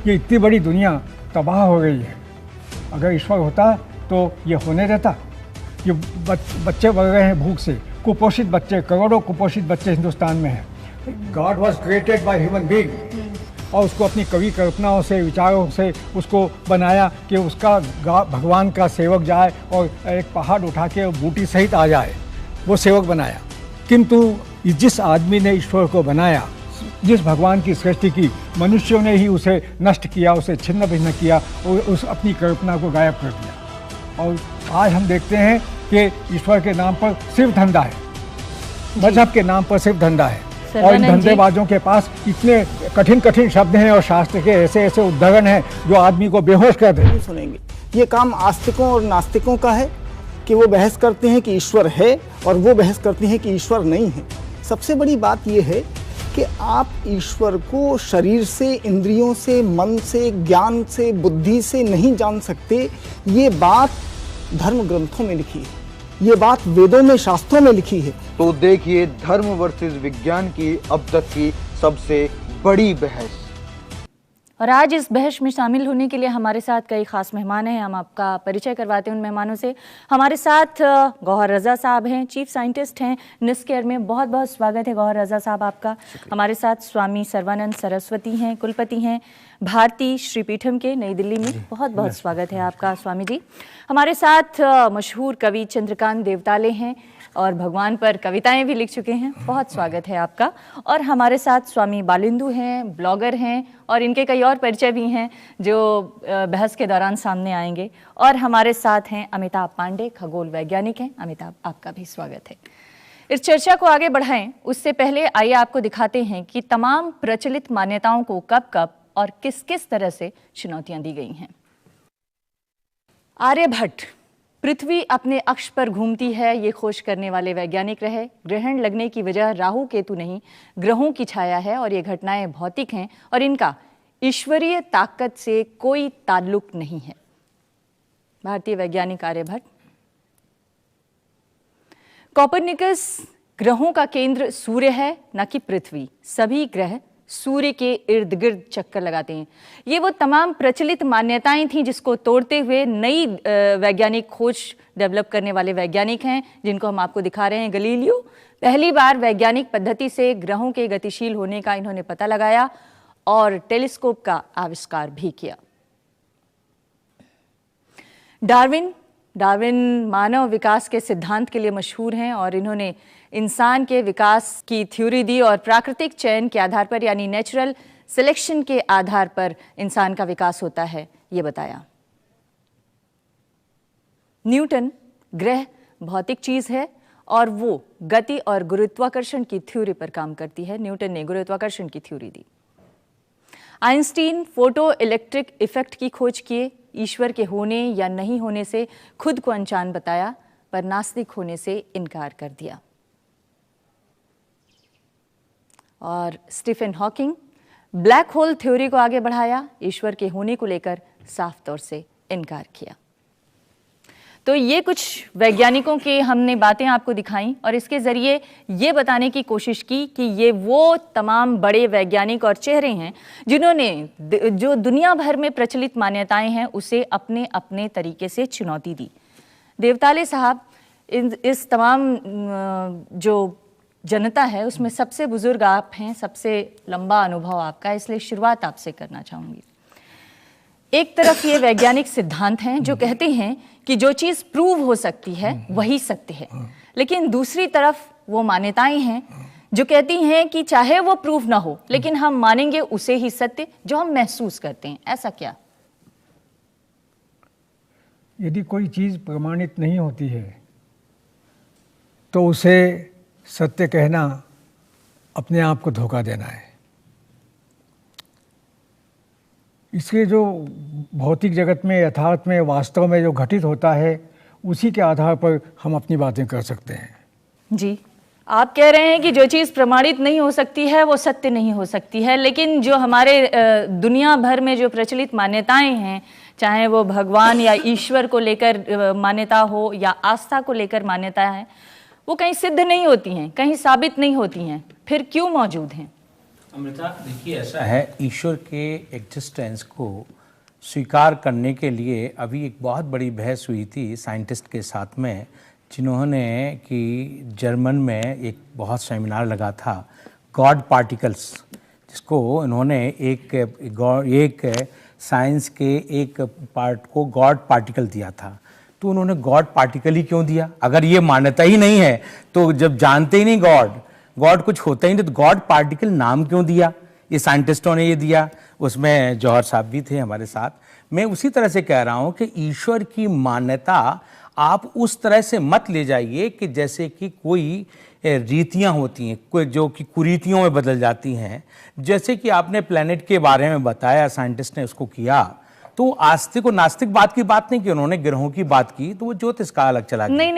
ये इतनी बड़ी दुनिया तबाह हो गई है। अगर ईश्वर होता तो ये होने देता? ये बच्चे बढ़ रहे हैं भूख से, कुपोषित बच्चे, करोड़ों कुपोषित बच्चे हिंदुस्तान में हैं। God was created by human being, और उसको अपनी कवि कल्पनाओं से, विचारों से उसको बनाया कि उसका भगवान का सेवक जाए और एक पहाड़ उठा के बूटी सहित आ जाए, वो सेवक बनाया। किंतु जिस आदमी ने ईश्वर को बनाया, जिस भगवान की सृष्टि की, मनुष्यों ने ही उसे नष्ट किया, उसे छिन्न भिन्न किया और उस अपनी कल्पना को गायब कर दिया। और आज हम देखते हैं कि ईश्वर के नाम पर सिर्फ धंधा है, मजहब के नाम पर सिर्फ धंधा है, और इन धंधेबाजों के पास इतने कठिन कठिन शब्द हैं और शास्त्र के ऐसे ऐसे उद्धरण हैं जो आदमी को बेहोश कर दें। सुनेंगे, ये काम आस्तिकों और नास्तिकों का है कि वो बहस करते हैं कि ईश्वर है और वो बहस करते हैं कि ईश्वर नहीं है। सबसे बड़ी बात यह है कि आप ईश्वर को शरीर से, इंद्रियों से, मन से, ज्ञान से, बुद्धि से नहीं जान सकते। ये बात धर्म ग्रंथों में लिखी है, ये बात वेदों में, शास्त्रों में लिखी है। तो देखिए धर्म वर्सेस विज्ञान की अब तक की सबसे बड़ी बहस। और आज इस बहस में शामिल होने के लिए हमारे साथ कई खास मेहमान हैं। हम आपका परिचय करवाते हैं उन मेहमानों से। हमारे साथ गौहर रजा साहब हैं, चीफ साइंटिस्ट हैं निस्केयर में। बहुत बहुत स्वागत है गौहर रजा साहब आपका। हमारे साथ स्वामी सर्वानंद सरस्वती हैं, कुलपति हैं भारती श्रीपीठम के, नई दिल्ली में। बहुत बहुत स्वागत है आपका स्वामी जी। हमारे साथ मशहूर कवि चंद्रकांत देवताले हैं और भगवान पर कविताएं भी लिख चुके हैं। बहुत स्वागत है आपका। और हमारे साथ स्वामी बालिंदु हैं, ब्लॉगर हैं, और इनके कई और परिचय भी हैं जो बहस के दौरान सामने आएंगे। और हमारे साथ हैं अमिताभ पांडे, खगोल वैज्ञानिक हैं। अमिताभ, आपका भी स्वागत है। इस चर्चा को आगे बढ़ाएं उससे पहले आइए आपको दिखाते हैं कि तमाम प्रचलित मान्यताओं को कब कब और किस किस तरह से चुनौतियां दी गई हैं। आर्यभट्ट, पृथ्वी अपने अक्ष पर घूमती है, ये खोज करने वाले वैज्ञानिक रहे। ग्रहण लगने की वजह राहु केतु नहीं, ग्रहों की छाया है और ये घटनाएं भौतिक हैं और इनका ईश्वरीय ताकत से कोई ताल्लुक नहीं है। भारतीय वैज्ञानिक आर्यभट्ट। कोपरनिकस, ग्रहों का केंद्र सूर्य है न कि पृथ्वी। सभी ग्रह सूर्य के इर्द गिर्द चक्कर लगाते हैं। ये वो तमाम प्रचलित मान्यताएं थीं जिसको तोड़ते हुए नई वैज्ञानिक खोज डेवलप करने वाले वैज्ञानिक हैं जिनको हम आपको दिखा रहे हैं। गलीलियो, पहली बार वैज्ञानिक पद्धति से ग्रहों के गतिशील होने का इन्होंने पता लगाया और टेलीस्कोप का आविष्कार भी किया। डार्विन मानव विकास के सिद्धांत के लिए मशहूर हैं और इन्होंने इंसान के विकास की थ्योरी दी और प्राकृतिक चयन के आधार पर यानी नेचुरल सिलेक्शन के आधार पर इंसान का विकास होता है ये बताया। न्यूटन, ग्रह भौतिक चीज है और वो गति और गुरुत्वाकर्षण की थ्योरी पर काम करती है। न्यूटन ने गुरुत्वाकर्षण की थ्योरी दी। आइंस्टीन, फोटो इलेक्ट्रिक इफेक्ट की खोज किए। ईश्वर के होने या नहीं होने से खुद को अनजान बताया पर नास्तिक होने से इनकार कर दिया। और Stephen Hawking, black hole theory को आगे बढ़ाया, ईश्वर के होने को लेकर साफ तौर से इनकार किया। तो ये कुछ वैज्ञानिकों की हमने बातें आपको दिखाई और इसके जरिए ये बताने की कोशिश की कि ये वो तमाम बड़े वैज्ञानिक और चेहरे हैं जिन्होंने जो दुनिया भर में प्रचलित मान्यताएं हैं उसे अपने अपने तरीके से चुनौती दी। देवताले साहब, इस तमाम जो जनता है उसमें सबसे बुजुर्ग आप हैं, सबसे लंबा अनुभव आपका, इसलिए शुरुआत आपसे करना चाहूंगी। एक तरफ ये वैज्ञानिक सिद्धांत हैं जो कहते हैं कि जो चीज प्रूव हो सकती है वही सत्य है, लेकिन दूसरी तरफ वो मान्यताएं हैं जो कहती हैं कि चाहे वो प्रूव ना हो लेकिन हम मानेंगे उसे ही सत्य जो हम महसूस करते हैं। ऐसा क्या? यदि कोई चीज प्रमाणित नहीं होती है तो उसे सत्य कहना अपने आप को धोखा देना है। इसके जो भौतिक जगत में, यथार्थ में, वास्तव में जो घटित होता है उसी के आधार पर हम अपनी बातें कर सकते हैं। जी, आप कह रहे हैं कि जो चीज़ प्रमाणित नहीं हो सकती है वो सत्य नहीं हो सकती है, लेकिन जो हमारे दुनिया भर में जो प्रचलित मान्यताएं हैं, चाहे वो भगवान या ईश्वर को लेकर मान्यता हो या आस्था को लेकर मान्यता है, वो कहीं सिद्ध नहीं होती हैं, कहीं साबित नहीं होती हैं, फिर क्यों मौजूद हैं? अमृता, देखिए ऐसा है, ईश्वर के एग्जिस्टेंस को स्वीकार करने के लिए अभी एक बहुत बड़ी बहस हुई थी साइंटिस्ट के साथ में, जिन्होंने कि जर्मन में एक बहुत सेमिनार लगा था गॉड पार्टिकल्स, जिसको इन्होंने एक साइंस के एक पार्ट को गॉड पार्टिकल दिया था। तो उन्होंने गॉड पार्टिकल ही क्यों दिया? अगर ये मान्यता ही नहीं है तो जब जानते ही नहीं गॉड कुछ होता ही नहीं, तो गॉड पार्टिकल नाम क्यों दिया? ये साइंटिस्टों ने ये दिया, उसमें जौहर साहब भी थे हमारे साथ। मैं उसी तरह से कह रहा हूं कि ईश्वर की मान्यता आप उस तरह से मत ले जाइए कि जैसे कि कोई रीतियां होती हैं, कोई जो कि कुरीतियों में बदल जाती हैं। जैसे कि आपने प्लेनेट के बारे में बताया, साइंटिस्ट ने उसको किया, तो आस्तिक और नास्तिक बात की बात नहीं की, उन्होंने ग्रहों की बात की, तो वो ज्योतिष का अलग चला गया।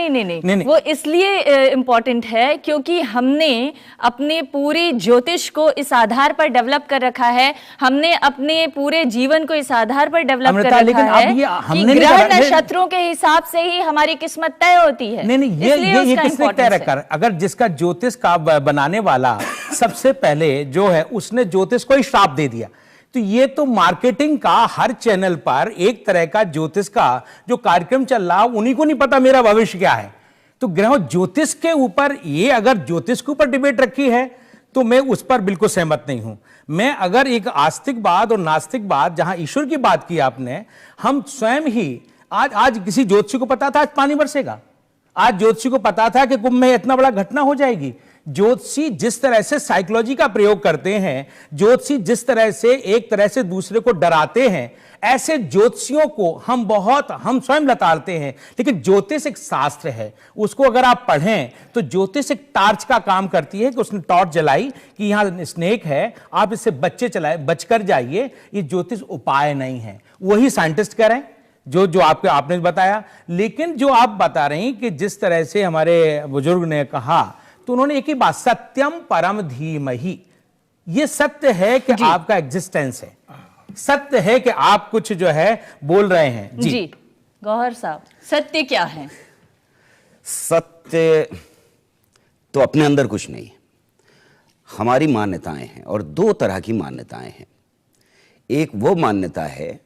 नहीं, वो इसलिए इम्पोर्टेंट है क्योंकि हमने अपने पूरे ज्योतिष को इस आधार पर डेवलप कर रखा है, हमने अपने पूरे जीवन को इस आधार पर डेवलप कर रखा है कि ग्रह नक्षत्रों के हिसाब से ही हमारी किस्मत तय होती है। नहीं, ये किसने तय रखा? अगर जिसका ज्योतिष का बनाने वाला सबसे पहले जो है उसने ज्योतिष को ही श्राप दे दिया, तो ये तो मार्केटिंग का हर चैनल पर एक तरह का ज्योतिष का जो कार्यक्रम चल रहा, उन्हीं को नहीं पता मेरा भविष्य क्या है। तो ग्रह ज्योतिष के ऊपर, ये अगर ज्योतिष के ऊपर डिबेट रखी है तो मैं उस पर बिल्कुल सहमत नहीं हूं। मैं अगर एक आस्तिकवाद और नास्तिकवाद, जहां ईश्वर की बात की आपने, हम स्वयं ही आज किसी ज्योतिषी को पता था आज पानी बरसेगा, आज ज्योतिषी को पता था कि कुंभ में इतना बड़ा घटना हो जाएगी। ज्योतिषी जिस तरह से साइकोलॉजी का प्रयोग करते हैं, ज्योतिषी जिस तरह से एक तरह से दूसरे को डराते हैं, ऐसे ज्योतिषियों को हम स्वयं लताड़ते हैं। लेकिन ज्योतिष एक शास्त्र है, उसको अगर आप पढ़ें तो ज्योतिष एक टार्च का काम करती है कि उसने टॉर्च जलाई कि यहां स्नेक है, आप इससे बचकर जाइए। ये ज्योतिष उपाय नहीं है, वही साइंटिस्ट कह रहे हैं जो आपने बताया। लेकिन जो आप बता रही कि जिस तरह से हमारे बुजुर्ग ने कहा, तो उन्होंने एक ही बात, सत्यम परम धीमहि, ये सत्य है कि आपका एग्जिस्टेंस है, सत्य है कि आप कुछ जो है बोल रहे हैं। जी गौहर साहब, सत्य क्या है? सत्य तो अपने अंदर कुछ नहीं है, हमारी मान्यताएं हैं, और दो तरह की मान्यताएं हैं। एक वो मान्यता है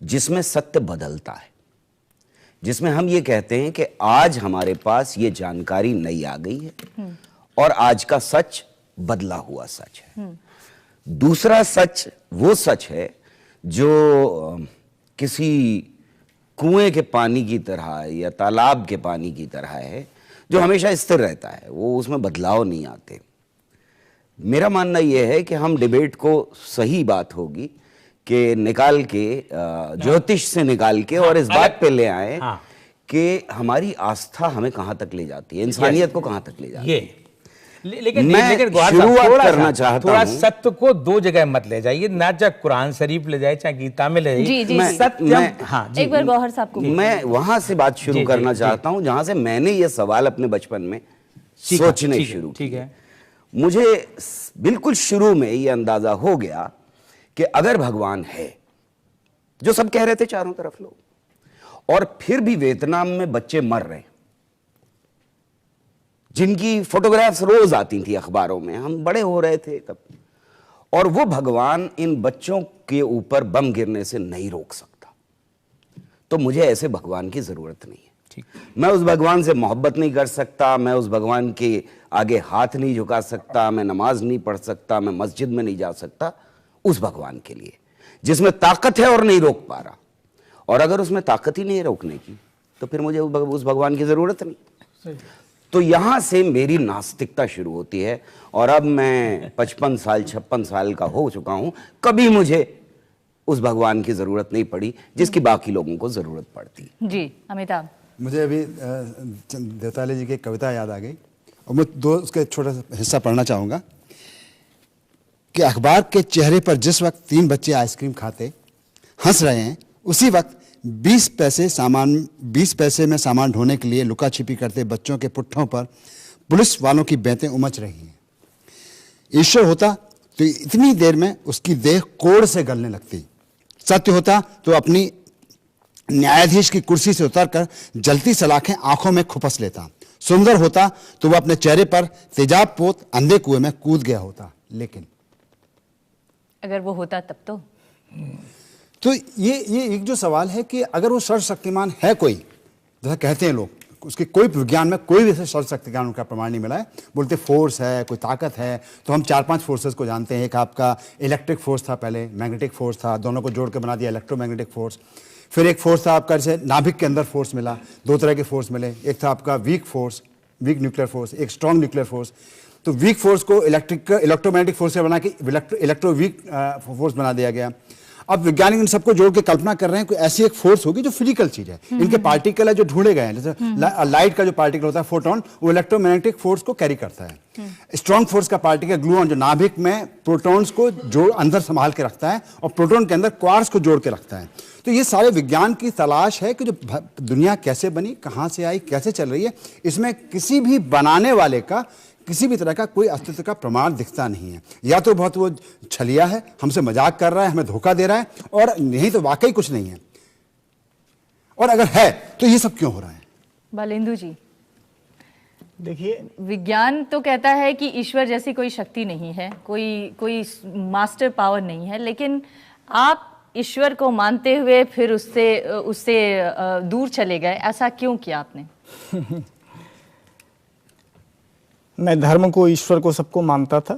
जिसमें सत्य बदलता है, जिसमें हम ये कहते हैं कि आज हमारे पास ये जानकारी नई आ गई है और आज का सच बदला हुआ सच है। दूसरा सच वो सच है जो किसी कुएं के पानी की तरह या तालाब के पानी की तरह है, जो हमेशा स्थिर रहता है, वो उसमें बदलाव नहीं आते। मेरा मानना यह है कि हम डिबेट को, सही बात होगी कि निकाल के ज्योतिष से निकाल के और इस बात पे ले आए कि हमारी आस्था हमें कहां तक ले जाती है, इंसानियत को कहां तक ले जाती है। लेकिन शुरुआत करना चाहता थोड़ा सत्य को दो जगह मत ले जाइए, ना चाहे कुरान शरीफ ले जाए चाहे गीता में ले जाइए। सत्य, एक बार गौहर साहब को मैं वहां से बात शुरू करना चाहता हूं जहां से मैंने ये सवाल अपने बचपन में सोचने शुरू किया। मुझे बिल्कुल शुरू में ये अंदाजा हो गया कि अगर भगवान है, जो सब कह रहे थे चारों तरफ लोग, और फिर भी वियतनाम में बच्चे मर रहे, जिनकी फोटोग्राफ्स रोज आती थी अखबारों में, हम बड़े हो रहे थे तब, और वो भगवान इन बच्चों के ऊपर बम गिरने से नहीं रोक सकता, तो मुझे ऐसे भगवान की जरूरत नहीं है। मैं उस भगवान से मोहब्बत नहीं कर सकता, मैं उस भगवान के आगे हाथ नहीं झुका सकता, मैं नमाज नहीं पढ़ सकता, मैं मस्जिद में नहीं जा सकता उस भगवान के लिए जिसमें ताकत है और नहीं रोक पा रहा। और अगर उसमें ताकत ही नहीं है रोकने की, तो फिर मुझे उस भगवान की जरूरत नहीं। तो यहां से मेरी नास्तिकता शुरू होती है, और अब मैं 55 साल 56 साल का हो चुका हूं, कभी मुझे उस भगवान की जरूरत नहीं पड़ी जिसकी बाकी लोगों को जरूरत पड़ती। जी अमिताभ, मुझे अभी देवताली जी की कविता याद आ गई, और मैं दो उसके छोटा सा हिस्सा पढ़ना चाहूँगा कि अखबार के चेहरे पर जिस वक्त 3 बच्चे आइसक्रीम खाते हंस रहे हैं, उसी वक्त 20 पैसे में सामान ढोने के लिए लुका छिपी करते बच्चों के पुट्ठों पर पुलिस वालों की बेंतें उमच रही हैं। ईश्वर होता तो इतनी देर में उसकी देह कोड़ से गलने लगती, सत्य होता तो अपनी न्यायाधीश की कुर्सी से उतरकर जलती सलाखें आंखों में खुपस लेता, सुंदर होता तो वह अपने चेहरे पर तेजाब पोत अंधे कुएं में कूद गया होता। लेकिन अगर वो होता तब तो ये एक जो सवाल है कि अगर वो सर्वशक्तिमान है कोई, जैसा कहते हैं लोग, उसके कोई विज्ञान में कोई भी ऐसे सर्वशक्तिमान उनका प्रमाण नहीं मिला है। बोलते फोर्स है, कोई ताकत है, तो हम 4-5 फोर्सेस को जानते हैं। एक आपका इलेक्ट्रिक फोर्स था, पहले मैग्नेटिक फोर्स था, दोनों को जोड़ के बना दिया इलेक्ट्रोमैग्नेटिक फोर्स। फिर एक फोर्स था आपका जैसे नाभिक के अंदर फोर्स मिला, 2 तरह के फोर्स मिले। एक था आपका weak force, weak nuclear force, एक स्ट्रॉन्ग न्यूक्लियर फोर्स। तो वीक फोर्स को इलेक्ट्रोमैग्नेटिक फोर्स से बना के इलेक्ट्रो वीक फोर्स बना दिया गया। अब वैज्ञानिक इन सबको जोड़ के कल्पना कर रहे हैं कोई ऐसी एक फोर्स होगी जो फिजिकल चीज है। इनके पार्टिकल है जो ढूंढे गए हैं, जैसे लाइट का जो पार्टिकल होता है फोटोन, वो इलेक्ट्रोमैग्नेटिक फोर्स को कैरी करता है। स्ट्रॉन्ग फोर्स का पार्टिकल ग्लूऑन जो नाभिक में प्रोटॉन्स को जोड़ अंदर संभाल के रखता है और प्रोटॉन के अंदर क्वार्क्स को जोड़ के रखता है। तो ये सारे विज्ञान की तलाश है कि जो दुनिया कैसे बनी, कहाँ से आई, कैसे चल रही है, इसमें किसी भी बनाने वाले का किसी भी तरह का कोई अस्तित्व का प्रमाण दिखता नहीं है। या तो बहुत वो छलिया है, हमसे मजाक कर रहा है, हमें धोखा दे रहा है, और नहीं तो वाकई कुछ नहीं है। और अगर है तो ये सब क्यों हो रहा है? बालेंदु जी, देखिए, विज्ञान तो कहता है कि ईश्वर जैसी कोई शक्ति नहीं है, कोई मास्टर पावर नहीं है, लेकिन आप ईश्वर को मानते हुए फिर उससे दूर चले गए, ऐसा क्यों किया आपने? मैं धर्म को, ईश्वर को, सबको मानता था,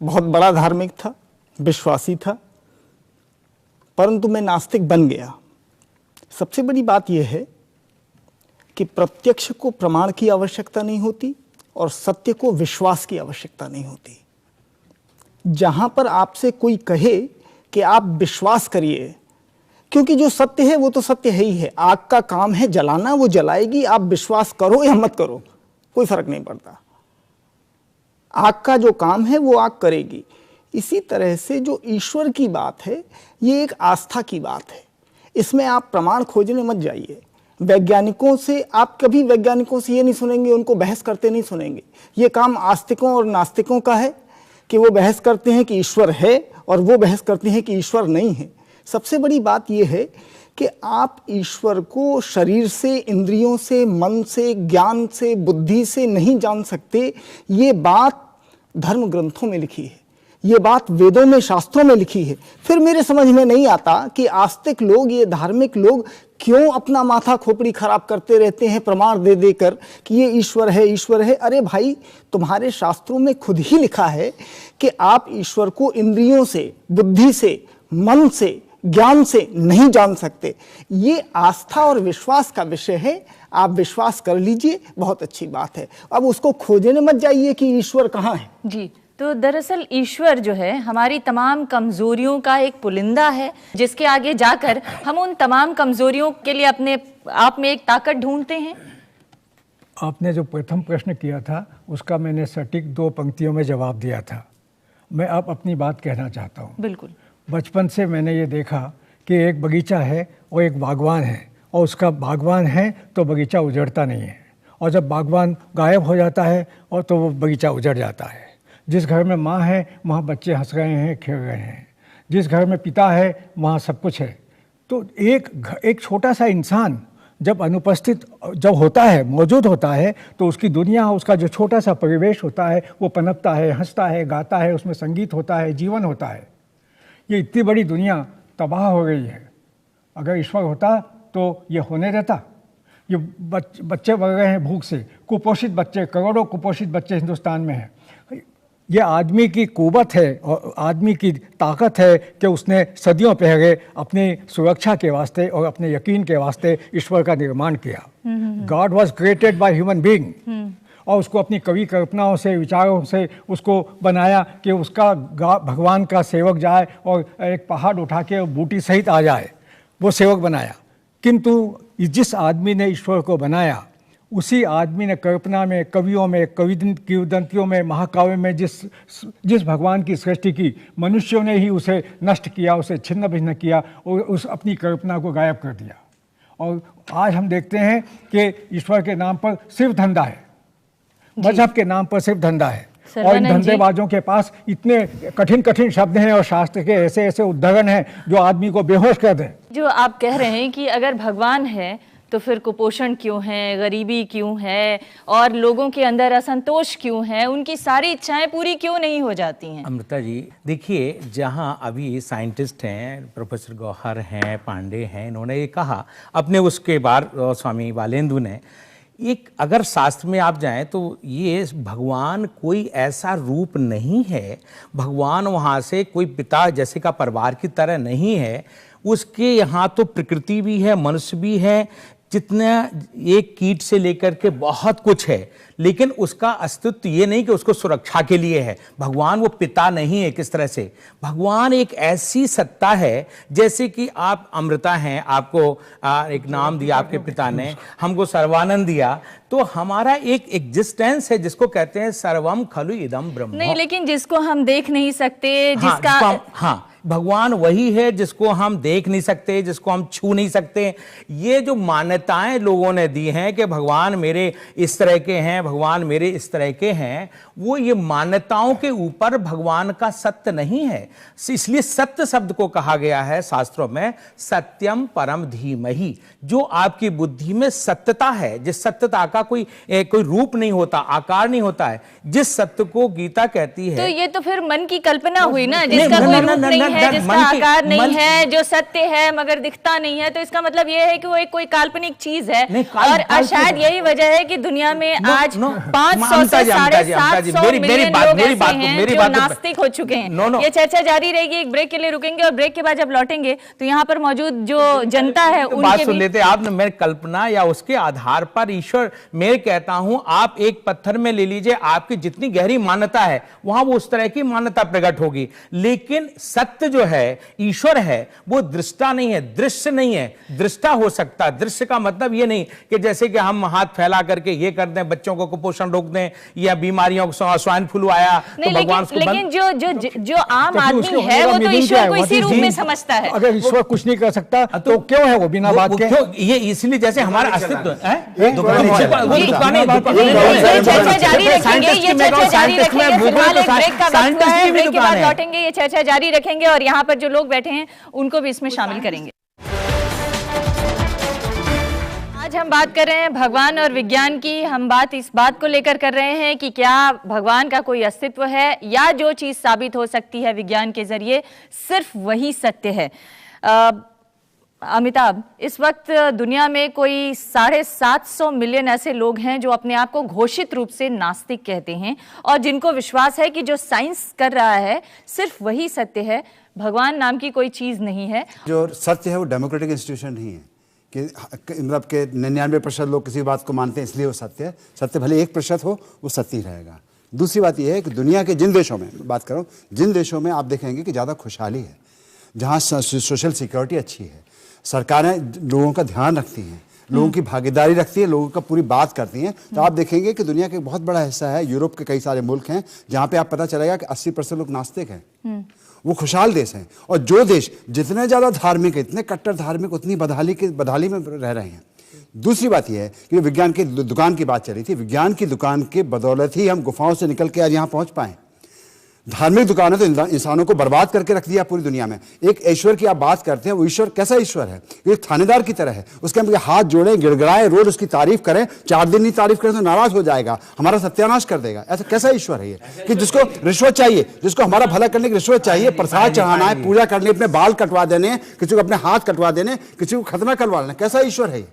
बहुत बड़ा धार्मिक था, विश्वासी था, परंतु मैं नास्तिक बन गया। सबसे बड़ी बात यह है कि प्रत्यक्ष को प्रमाण की आवश्यकता नहीं होती और सत्य को विश्वास की आवश्यकता नहीं होती। जहां पर आपसे कोई कहे कि आप विश्वास करिए, क्योंकि जो सत्य है वो तो सत्य है ही है। आग का काम है जलाना, वो जलाएगी, आप विश्वास करो या मत करो, कोई फर्क नहीं पड़ता। आग का जो काम है वो आग करेगी। इसी तरह से जो ईश्वर की बात है, ये एक आस्था की बात है। इसमें आप प्रमाण खोजने मत जाइए। वैज्ञानिकों से आप कभी वैज्ञानिकों से ये नहीं सुनेंगे, उनको बहस करते नहीं सुनेंगे। ये काम आस्तिकों और नास्तिकों का है कि वो बहस करते हैं कि ईश्वर है और वो बहस करते हैं कि ईश्वर नहीं है। सबसे बड़ी बात यह है कि आप ईश्वर को शरीर से, इंद्रियों से, मन से, ज्ञान से, बुद्धि से नहीं जान सकते। ये बात धर्म ग्रंथों में लिखी है, ये बात वेदों में, शास्त्रों में लिखी है। फिर मेरे समझ में नहीं आता कि आस्तिक लोग, ये धार्मिक लोग क्यों अपना माथा खोपड़ी खराब करते रहते हैं प्रमाण दे देकर कि ये ईश्वर है, ईश्वर है। अरे भाई, तुम्हारे शास्त्रों में खुद ही लिखा है कि आप ईश्वर को इंद्रियों से, बुद्धि से, मन से, ज्ञान से नहीं जान सकते। ये आस्था और विश्वास का विषय है। आप विश्वास कर लीजिए, बहुत अच्छी बात है। अब उसको खोजने मत जाइए कि ईश्वर कहाँ है। जी, तो दरअसल ईश्वर जो है हमारी तमाम कमजोरियों का एक पुलिंदा है, जिसके आगे जाकर हम उन तमाम कमजोरियों के लिए अपने आप में एक ताकत ढूंढते हैं। आपने जो प्रथम प्रश्न किया था उसका मैंने सटीक 2 पंक्तियों में जवाब दिया था। मैं अब अपनी बात कहना चाहता हूँ। बिल्कुल। बचपन से मैंने ये देखा कि एक बगीचा है और एक बागवान है, और उसका बागवान है तो बगीचा उजड़ता नहीं है, और जब बागवान गायब हो जाता है और तो वो बगीचा उजड़ जाता है। जिस घर में माँ है वहाँ बच्चे हंस रहे हैं, खेल रहे हैं। जिस घर में पिता है वहाँ सब कुछ है। तो एक छोटा सा इंसान जब अनुपस्थित जब होता है, मौजूद होता है, तो उसकी दुनिया, उसका जो छोटा सा परिवेश होता है वो पनपता है, हंसता है, गाता है, उसमें संगीत होता है, जीवन होता है। ये इतनी बड़ी दुनिया तबाह हो गई है। अगर ईश्वर होता तो ये होने देता? ये बच्चे बढ़ रहे हैं भूख से, कुपोषित बच्चे, करोड़ों कुपोषित बच्चे हिंदुस्तान में हैं। ये आदमी की कुवत है और आदमी की ताकत है कि उसने सदियों पहले अपनी सुरक्षा के वास्ते और अपने यकीन के वास्ते ईश्वर का निर्माण किया। God was created by human being, और उसको अपनी कवि कल्पनाओं से, विचारों से उसको बनाया कि उसका भगवान का सेवक जाए और एक पहाड़ उठा के बूटी सहित आ जाए, वो सेवक बनाया। किंतु जिस आदमी ने ईश्वर को बनाया, उसी आदमी ने कल्पना में, कवियों में, किंवदंतियों में, महाकाव्य में जिस भगवान की सृष्टि की, मनुष्यों ने ही उसे नष्ट किया, उसे छिन्न भिन्न किया और उस अपनी कल्पना को गायब कर दिया। और आज हम देखते हैं कि ईश्वर के नाम पर सिर्फ धंधा है, मजहब के नाम पर सिर्फ धंधा है, और इन धंधेबाजों के पास इतने कठिन कठिन शब्द हैं और शास्त्र के ऐसे ऐसे उद्धरण हैं जो आदमी को बेहोश कर दें। जो आप कह रहे हैं कि अगर भगवान है तो तो फिर कुपोषण क्यों है, गरीबी क्यों है और लोगों के अंदर असंतोष क्यों है, उनकी सारी इच्छाएं पूरी क्यों नहीं हो जाती हैं? अमृता जी देखिए, जहां अभी साइंटिस्ट हैं, प्रोफेसर गौहर हैं, पांडे हैं, इन्होंने ये कहा अपने उसके बाद स्वामी बालेंदु ने, एक अगर शास्त्र में आप जाएं तो ये भगवान कोई ऐसा रूप नहीं है, भगवान वहाँ से कोई पिता जैसे का परिवार की तरह नहीं है, उसके यहाँ तो प्रकृति भी है, मनुष्य भी है, जितना एक कीट से लेकर के बहुत कुछ है, लेकिन उसका अस्तित्व ये नहीं कि उसको सुरक्षा के लिए है। भगवान वो पिता नहीं है। किस तरह से भगवान एक ऐसी सत्ता है, जैसे कि आप अमृता हैं, आपको एक नाम दिया आपके पिता ने, हमको सर्वानंद दिया, तो हमारा एक एग्जिस्टेंस है जिसको कहते हैं सर्वम खलु इदम ब्रह्म। नहीं, लेकिन जिसको हम देख नहीं सकते, जिसका हाँ, भगवान वही है जिसको हम देख नहीं सकते, जिसको हम छू नहीं सकते। ये जो मान्यताएं लोगों ने दी हैं कि भगवान मेरे इस तरह के हैं, भगवान मेरे इस तरह के हैं, वो ये मान्यताओं के ऊपर भगवान का सत्य नहीं है। इसलिए सत्य शब्द को कहा गया है शास्त्रों में सत्यम परम धीमहि। जो आपकी बुद्धि में सत्यता है, जिस सत्यता का कोई रूप नहीं होता, आकार नहीं होता है, जिस सत्य को गीता कहती है, तो ये तो फिर मन की कल्पना हुई ना, जिसका कोई रूप नहीं है, जिसका आकार नहीं है, जो सत्य है मगर दिखता नहीं है, तो इसका मतलब ये है कि वो एक कोई काल्पनिक चीज है। और शायद यही वजह है कि दुनिया में आज 500 से 750 मिलियन लोग ऐसे हैं जो नास्तिक हो चुके हैं। ये चर्चा जारी रहेगी, एक ब्रेक के लिए रुकेंगे और ब्रेक के बाद जब लौटेंगे तो यहाँ पर मौजूद जो जनता है उनके सुन लेते आपने। मैं कल्पना या उसके आधार पर ईश्वर, मैं कहता हूं आप एक पत्थर में ले लीजिए, आपकी जितनी गहरी मान्यता है वहां वो उस तरह की मान्यता प्रकट होगी, लेकिन सत्य जो है, ईश्वर है, वो दृष्टा नहीं है, दृश्य नहीं है। दृष्टा हो सकता, दृश्य का मतलब ये नहीं कि जैसे कि हम हाथ फैला करके ये कर दें, बच्चों को कुपोषण रोक दें या बीमारियों को, स्वाइन फ्लू आया तो भगवान को लेकिन जो आम आदमी है वो तो ईश्वर को इसी रूप में समझता है। अगर ईश्वर कुछ नहीं कर सकता तो क्यों है वो बिना बात के? ये इसलिए जैसे हमारा अस्तित्व है। चर्चा जारी रखेंगे, ये चर्चा जारी रखेंगे, फिलहाल एक ब्रेक का वक्त है, ब्रेक के बाद लौटेंगे, ये चर्चा जारी रखेंगे और यहाँ पर जो लोग बैठे हैं उनको भी इसमें शामिल करेंगे। आज हम बात कर रहे हैं भगवान और विज्ञान की। हम बात इस बात को लेकर कर रहे हैं कि क्या भगवान का कोई अस्तित्व है या जो चीज साबित हो सकती है विज्ञान के जरिए सिर्फ वही सत्य है। अमिताभ, इस वक्त दुनिया में कोई 750 मिलियन ऐसे लोग हैं जो अपने आप को घोषित रूप से नास्तिक कहते हैं और जिनको विश्वास है कि जो साइंस कर रहा है सिर्फ वही सत्य है, भगवान नाम की कोई चीज नहीं है। जो सत्य है वो डेमोक्रेटिक इंस्टीट्यूशन नहीं है कि मतलब के 99% लोग किसी बात को मानते हैं इसलिए वो सत्य है। सत्य भले 1% हो, वो सत्य ही रहेगा। दूसरी बात यह है कि दुनिया के जिन देशों में बात करो, जिन देशों में आप देखेंगे कि ज़्यादा खुशहाली है, जहाँ सोशल सिक्योरिटी अच्छी है, सरकारें लोगों का ध्यान रखती हैं, लोगों की भागीदारी रखती है, लोगों का पूरी बात करती हैं, तो आप देखेंगे कि दुनिया का एक बहुत बड़ा हिस्सा है, यूरोप के कई सारे मुल्क हैं जहाँ पे आप पता चलेगा कि 80% लोग नास्तिक हैं। वो खुशहाल देश हैं। और जो देश जितने ज़्यादा धार्मिक है, इतने कट्टर धार्मिक, उतनी बदहाली में रह रहे हैं। दूसरी बात यह है कि विज्ञान की दुकान की बात चल रही थी, विज्ञान की दुकान के बदौलत ही हम गुफाओं से निकल के आज यहाँ पहुँच पाए। धार्मिक दुकानें तो इंसानों को बर्बाद करके रख दिया पूरी दुनिया में। एक ईश्वर की आप बात करते हैं, वो ईश्वर कैसा ईश्वर है? ये थानेदार की तरह है, उसके हम हाथ जोड़ें, गिड़गिड़ाएं, रोज उसकी तारीफ करें, 4 दिन नहीं तारीफ करें तो नाराज हो जाएगा, हमारा सत्यानाश कर देगा। ऐसा कैसा ईश्वर है ये कि जिसको रिश्वत चाहिए, जिसको हमारा भला करने की रिश्वत चाहिए, प्रसाद चढ़ाना है, पूजा करनी, अपने बाल कटवा देने, किसी को अपने हाथ कटवा देने, किसी को खतना करवा लेना, कैसा ईश्वर है ये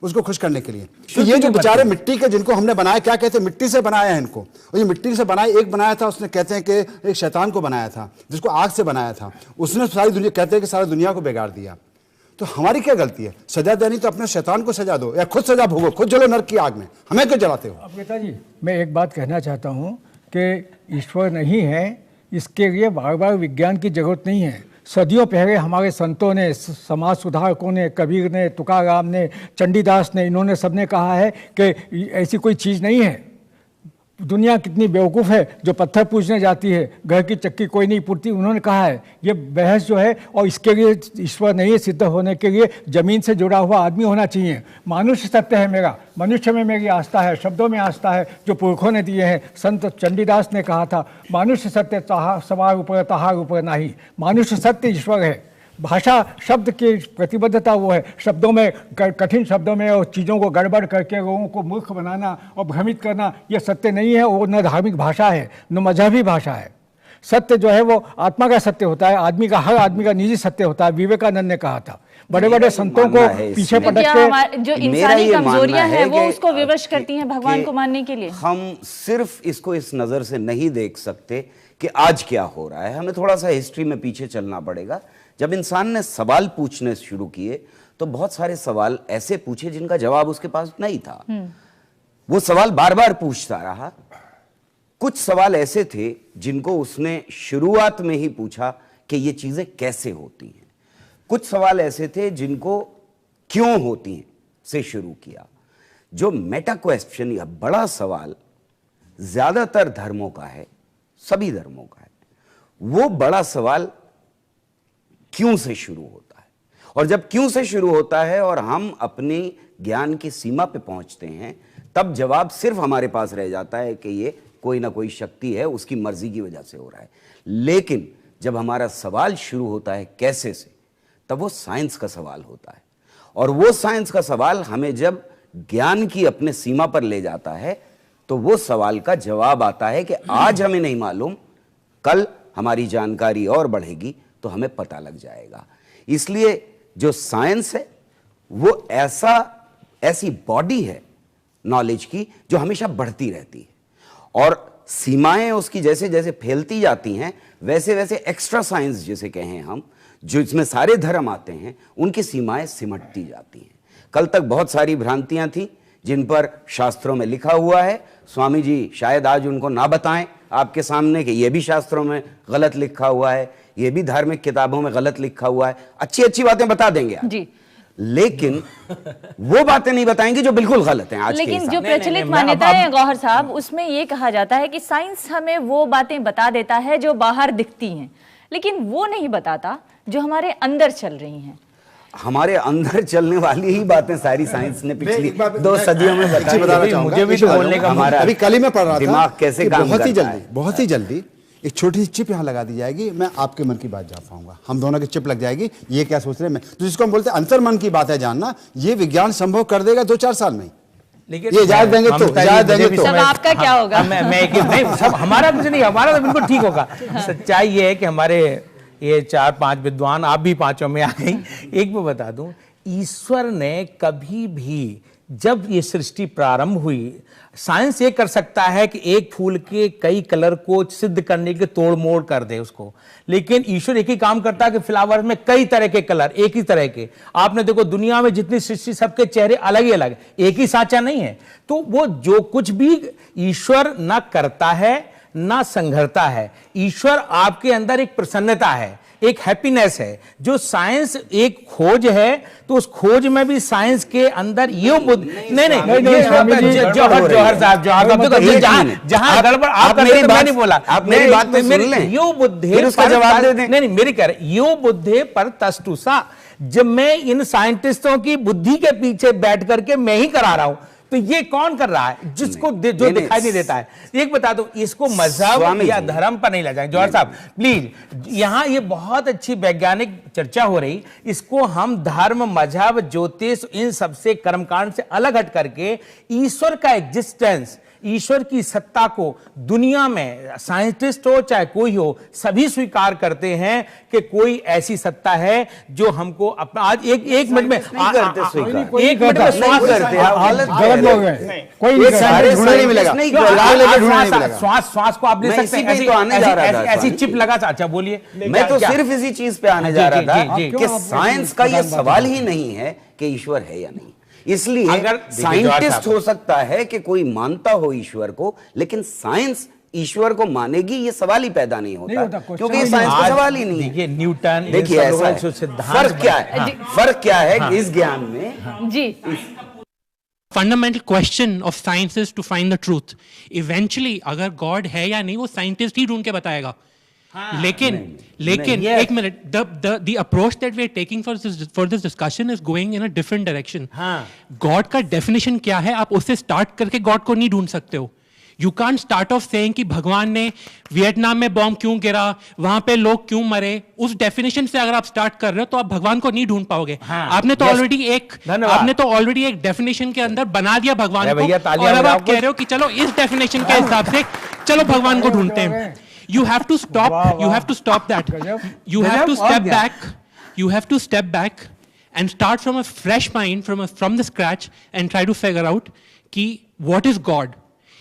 उसको खुश करने के लिए? तो ये जो बेचारे मिट्टी के जिनको हमने बनाया, क्या कहते हैं, मिट्टी से बनाया है इनको, और ये मिट्टी से बनाया, एक बनाया था उसने, कहते हैं कि एक शैतान को बनाया था जिसको आग से बनाया था, उसने सारी दुनिया, कहते हैं कि सारी दुनिया को बिगाड़ दिया। तो हमारी क्या गलती है? सजा देनी तो अपने शैतान को सजा दो या खुद सजा भोगो, खुद जलो नरक की आग में, हमें क्यों जलाते हो? अमृता जी, मैं एक बात कहना चाहता हूँ कि ईश्वर नहीं है, इसके लिए बार बार विज्ञान की जरूरत नहीं है। सदियों पहले हमारे संतों ने, समाज सुधारकों ने, कबीर ने, तुकाराम ने, चंडीदास ने, इन्होंने सबने कहा है कि ऐसी कोई चीज़ नहीं है। दुनिया कितनी बेवकूफ़ है जो पत्थर पूजने जाती है, घर की चक्की कोई नहीं पूछती, उन्होंने कहा है। ये बहस जो है, और इसके लिए ईश्वर नहीं सिद्ध होने के लिए ज़मीन से जुड़ा हुआ आदमी होना चाहिए। मनुष्य सत्य है मेरा, मनुष्य में मेरी आस्था है, शब्दों में आस्था है जो पुरखों ने दिए हैं। संत चंडीदास ने कहा था, मनुष्य सत्य सवार ऊपर तहार ऊपर नहीं, मनुष्य सत्य ईश्वर है। भाषा शब्द की प्रतिबद्धता वो है, शब्दों में कठिन शब्दों में और चीज़ों को गड़बड़ करके लोगों को मूर्ख बनाना और भ्रमित करना ये सत्य नहीं है। वो न धार्मिक भाषा है न मजहबी भाषा है। सत्य जो है वो आत्मा का सत्य होता है, आदमी का, हर आदमी का निजी सत्य होता है। विवेकानंद ने कहा था, बड़े बड़े संतों को पीछे पटक के जो इंसानी कमजोरियां हैं वो उसको विवश करती हैं भगवान को मानने के लिए। हम सिर्फ इसको इस नजर से नहीं देख सकते कि आज क्या हो रहा है, हमें थोड़ा सा हिस्ट्री में पीछे चलना पड़ेगा। जब इंसान ने सवाल पूछने शुरू किए तो बहुत सारे सवाल ऐसे पूछे जिनका जवाब उसके पास नहीं था। वो सवाल बार बार पूछता रहा। कुछ सवाल ऐसे थे जिनको उसने शुरुआत में ही पूछा कि ये चीजें कैसे होती हैं। कुछ सवाल ऐसे थे जिनको क्यों होती हैं से शुरू किया। जो मेटा क्वेश्चन या बड़ा सवाल ज्यादातर धर्मों का है, सभी धर्मों का है, वो बड़ा सवाल क्यों से शुरू होता है। और जब क्यों से शुरू होता है और हम अपनी ज्ञान की सीमा पे पहुंचते हैं, तब जवाब सिर्फ हमारे पास रह जाता है कि ये कोई ना कोई शक्ति है, उसकी मर्जी की वजह से हो रहा है। लेकिन जब हमारा सवाल शुरू होता है कैसे से, तब वो साइंस का सवाल होता है। और वो साइंस का सवाल हमें जब ज्ञान की अपने सीमा पर ले जाता है, तो वो सवाल का जवाब आता है कि आज हमें नहीं मालूम, कल हमारी जानकारी और बढ़ेगी तो हमें पता लग जाएगा। इसलिए जो साइंस है वो ऐसी बॉडी है नॉलेज की जो हमेशा बढ़ती रहती है, और सीमाएं उसकी जैसे जैसे फैलती जाती हैं, वैसे वैसे एक्स्ट्रा साइंस जिसे कहें हम, जो इसमें सारे धर्म आते हैं, उनकी सीमाएं सिमटती जाती हैं। कल तक बहुत सारी भ्रांतियां थी जिन पर शास्त्रों में लिखा हुआ है। स्वामी जी शायद आज उनको ना बताएं आपके सामने कि यह भी शास्त्रों में गलत लिखा हुआ है, ये भी धार्मिक किताबों में गलत लिखा हुआ है। अच्छी अच्छी बातें बता देंगे जी, लेकिन वो बातें नहीं बताएंगे जो बिल्कुल गलत हैं आज के। लेकिन जो प्रचलित मान्यताएं हैं गौहर साहब, उसमें ये कहा जाता है कि साइंस हमें वो बातें बता देता है जो बाहर दिखती हैं, लेकिन वो नहीं बताता जो हमारे अंदर चल रही हैं। हमारे अंदर चलने वाली ही बातें सारी साइंस ने पिछली 2 सदियों में बताई। मुझे भी तो बोलने का हमारा अभी कल ही मैं पढ़ रहा था दिमाग कैसे काम करता है। बहुत ही जल्दी एक छोटी सी चिप यहाँ लगा दी जाएगी, मैं आपके मन की बात जान पाऊंगा, हम दोनों की चिप लग जाएगी, ये क्या सोच रहे हैं मैं, तो जिसको हम बोलते हैं अंतर मन की बात है जानना, ये विज्ञान संभव कर देगा 2-4 साल में। लेकिन ये इजाजत देंगे तो इजाजत देंगे तो सब आपका क्या होगा? मैं नहीं, सब हमारा कुछ नहीं, हमारा तो बिल्कुल ठीक होगा। सच्चाई ये है कि हमारे ये 4-5 विद्वान, आप भी पांचों में आ गई। एक मैं बता दूं, ईश्वर ने कभी भी, जब ये सृष्टि प्रारंभ हुई, साइंस ये कर सकता है कि एक फूल के कई कलर को सिद्ध करने के तोड़ मोड़ कर दे उसको, लेकिन ईश्वर एक ही काम करता है कि फ्लावर में कई तरह के कलर, एक ही तरह के। आपने देखो दुनिया में जितनी सृष्टि, सबके चेहरे अलग ही अलग, एक ही साचा नहीं है। तो वो जो कुछ भी ईश्वर ना करता है ना संघरता है, ईश्वर आपके अंदर एक प्रसन्नता है, एक हैप्पीनेस है। जो साइंस एक खोज है, तो उस खोज में भी साइंस के अंदर ये बुद्धि जौहर साहब जहां गड़बड़ आप कर रहे हैं, मैं नहीं बोला, आप मेरी बात तो सुन लें, यो बुद्धि फिर उसका जवाब दे दें। नहीं मेरी कह रहे, यो बुद्धि पर तस्तुसा। जब मैं इन साइंटिस्टों की बुद्धि के पीछे बैठ करके मैं ही करा रहा हूं, तो ये कौन कर रहा है जिसको जो दिखाई नहीं देता है। एक बता दो, इसको मजहब या धर्म पर नहीं ले जाएंगे। जौहर साहब प्लीज, यहां ये बहुत अच्छी वैज्ञानिक चर्चा हो रही, इसको हम धर्म, मजहब, ज्योतिष, इन सबसे कर्मकांड से अलग हट करके ईश्वर का एग्जिस्टेंस, ईश्वर की सत्ता को दुनिया में साइंटिस्ट हो चाहे कोई हो, सभी स्वीकार करते हैं कि कोई ऐसी सत्ता है जो हमको अपना आज एक मिनट में श्वास को आप ले सकते हैं, ऐसी चिप लगा। अच्छा बोलिए। मैं तो सिर्फ इसी चीज पे आने जा रहा था कि साइंस का ये सवाल ही नहीं है कि ईश्वर है या नहीं। इसलिए अगर साइंटिस्ट हो सकता है कि कोई मानता हो ईश्वर को, लेकिन साइंस ईश्वर को मानेगी ये सवाल ही पैदा नहीं होता, क्योंकि ये साइंस का सवाल ही नहीं है। न्यूटन, देखिए ऐसा है, फर्क क्या है, फर्क क्या है इस ज्ञान में जी। Fundamental question of science is to find the truth. Eventually अगर गॉड है या नहीं वो साइंटिस्ट ही ढूंढ के बताएगा। लेकिन एक minute, the approach that we are taking for this discussion is going in a different direction. God का डेफिनेशन क्या है, आप उससे स्टार्ट करके गॉड को नहीं ढूंढ सकते हो। You can't start off saying कि भगवान ने वियतनाम में बॉम्ब क्यों गिरा, वहां पे लोग क्यों मरे, उस डेफिनेशन से अगर आप स्टार्ट कर रहे हो तो आप भगवान को नहीं ढूंढ पाओगे। हाँ, आपने तो ऑलरेडी एक डेफिनेशन के अंदर बना दिया भगवान को, और अब आप कह रहे हो कि चलो इस डेफिनेशन के हिसाब से चलो भगवान को ढूंढते हैं। You have to stop that. You have to step back and start from a fresh mind, from the scratch, and try to figure out कि what is God.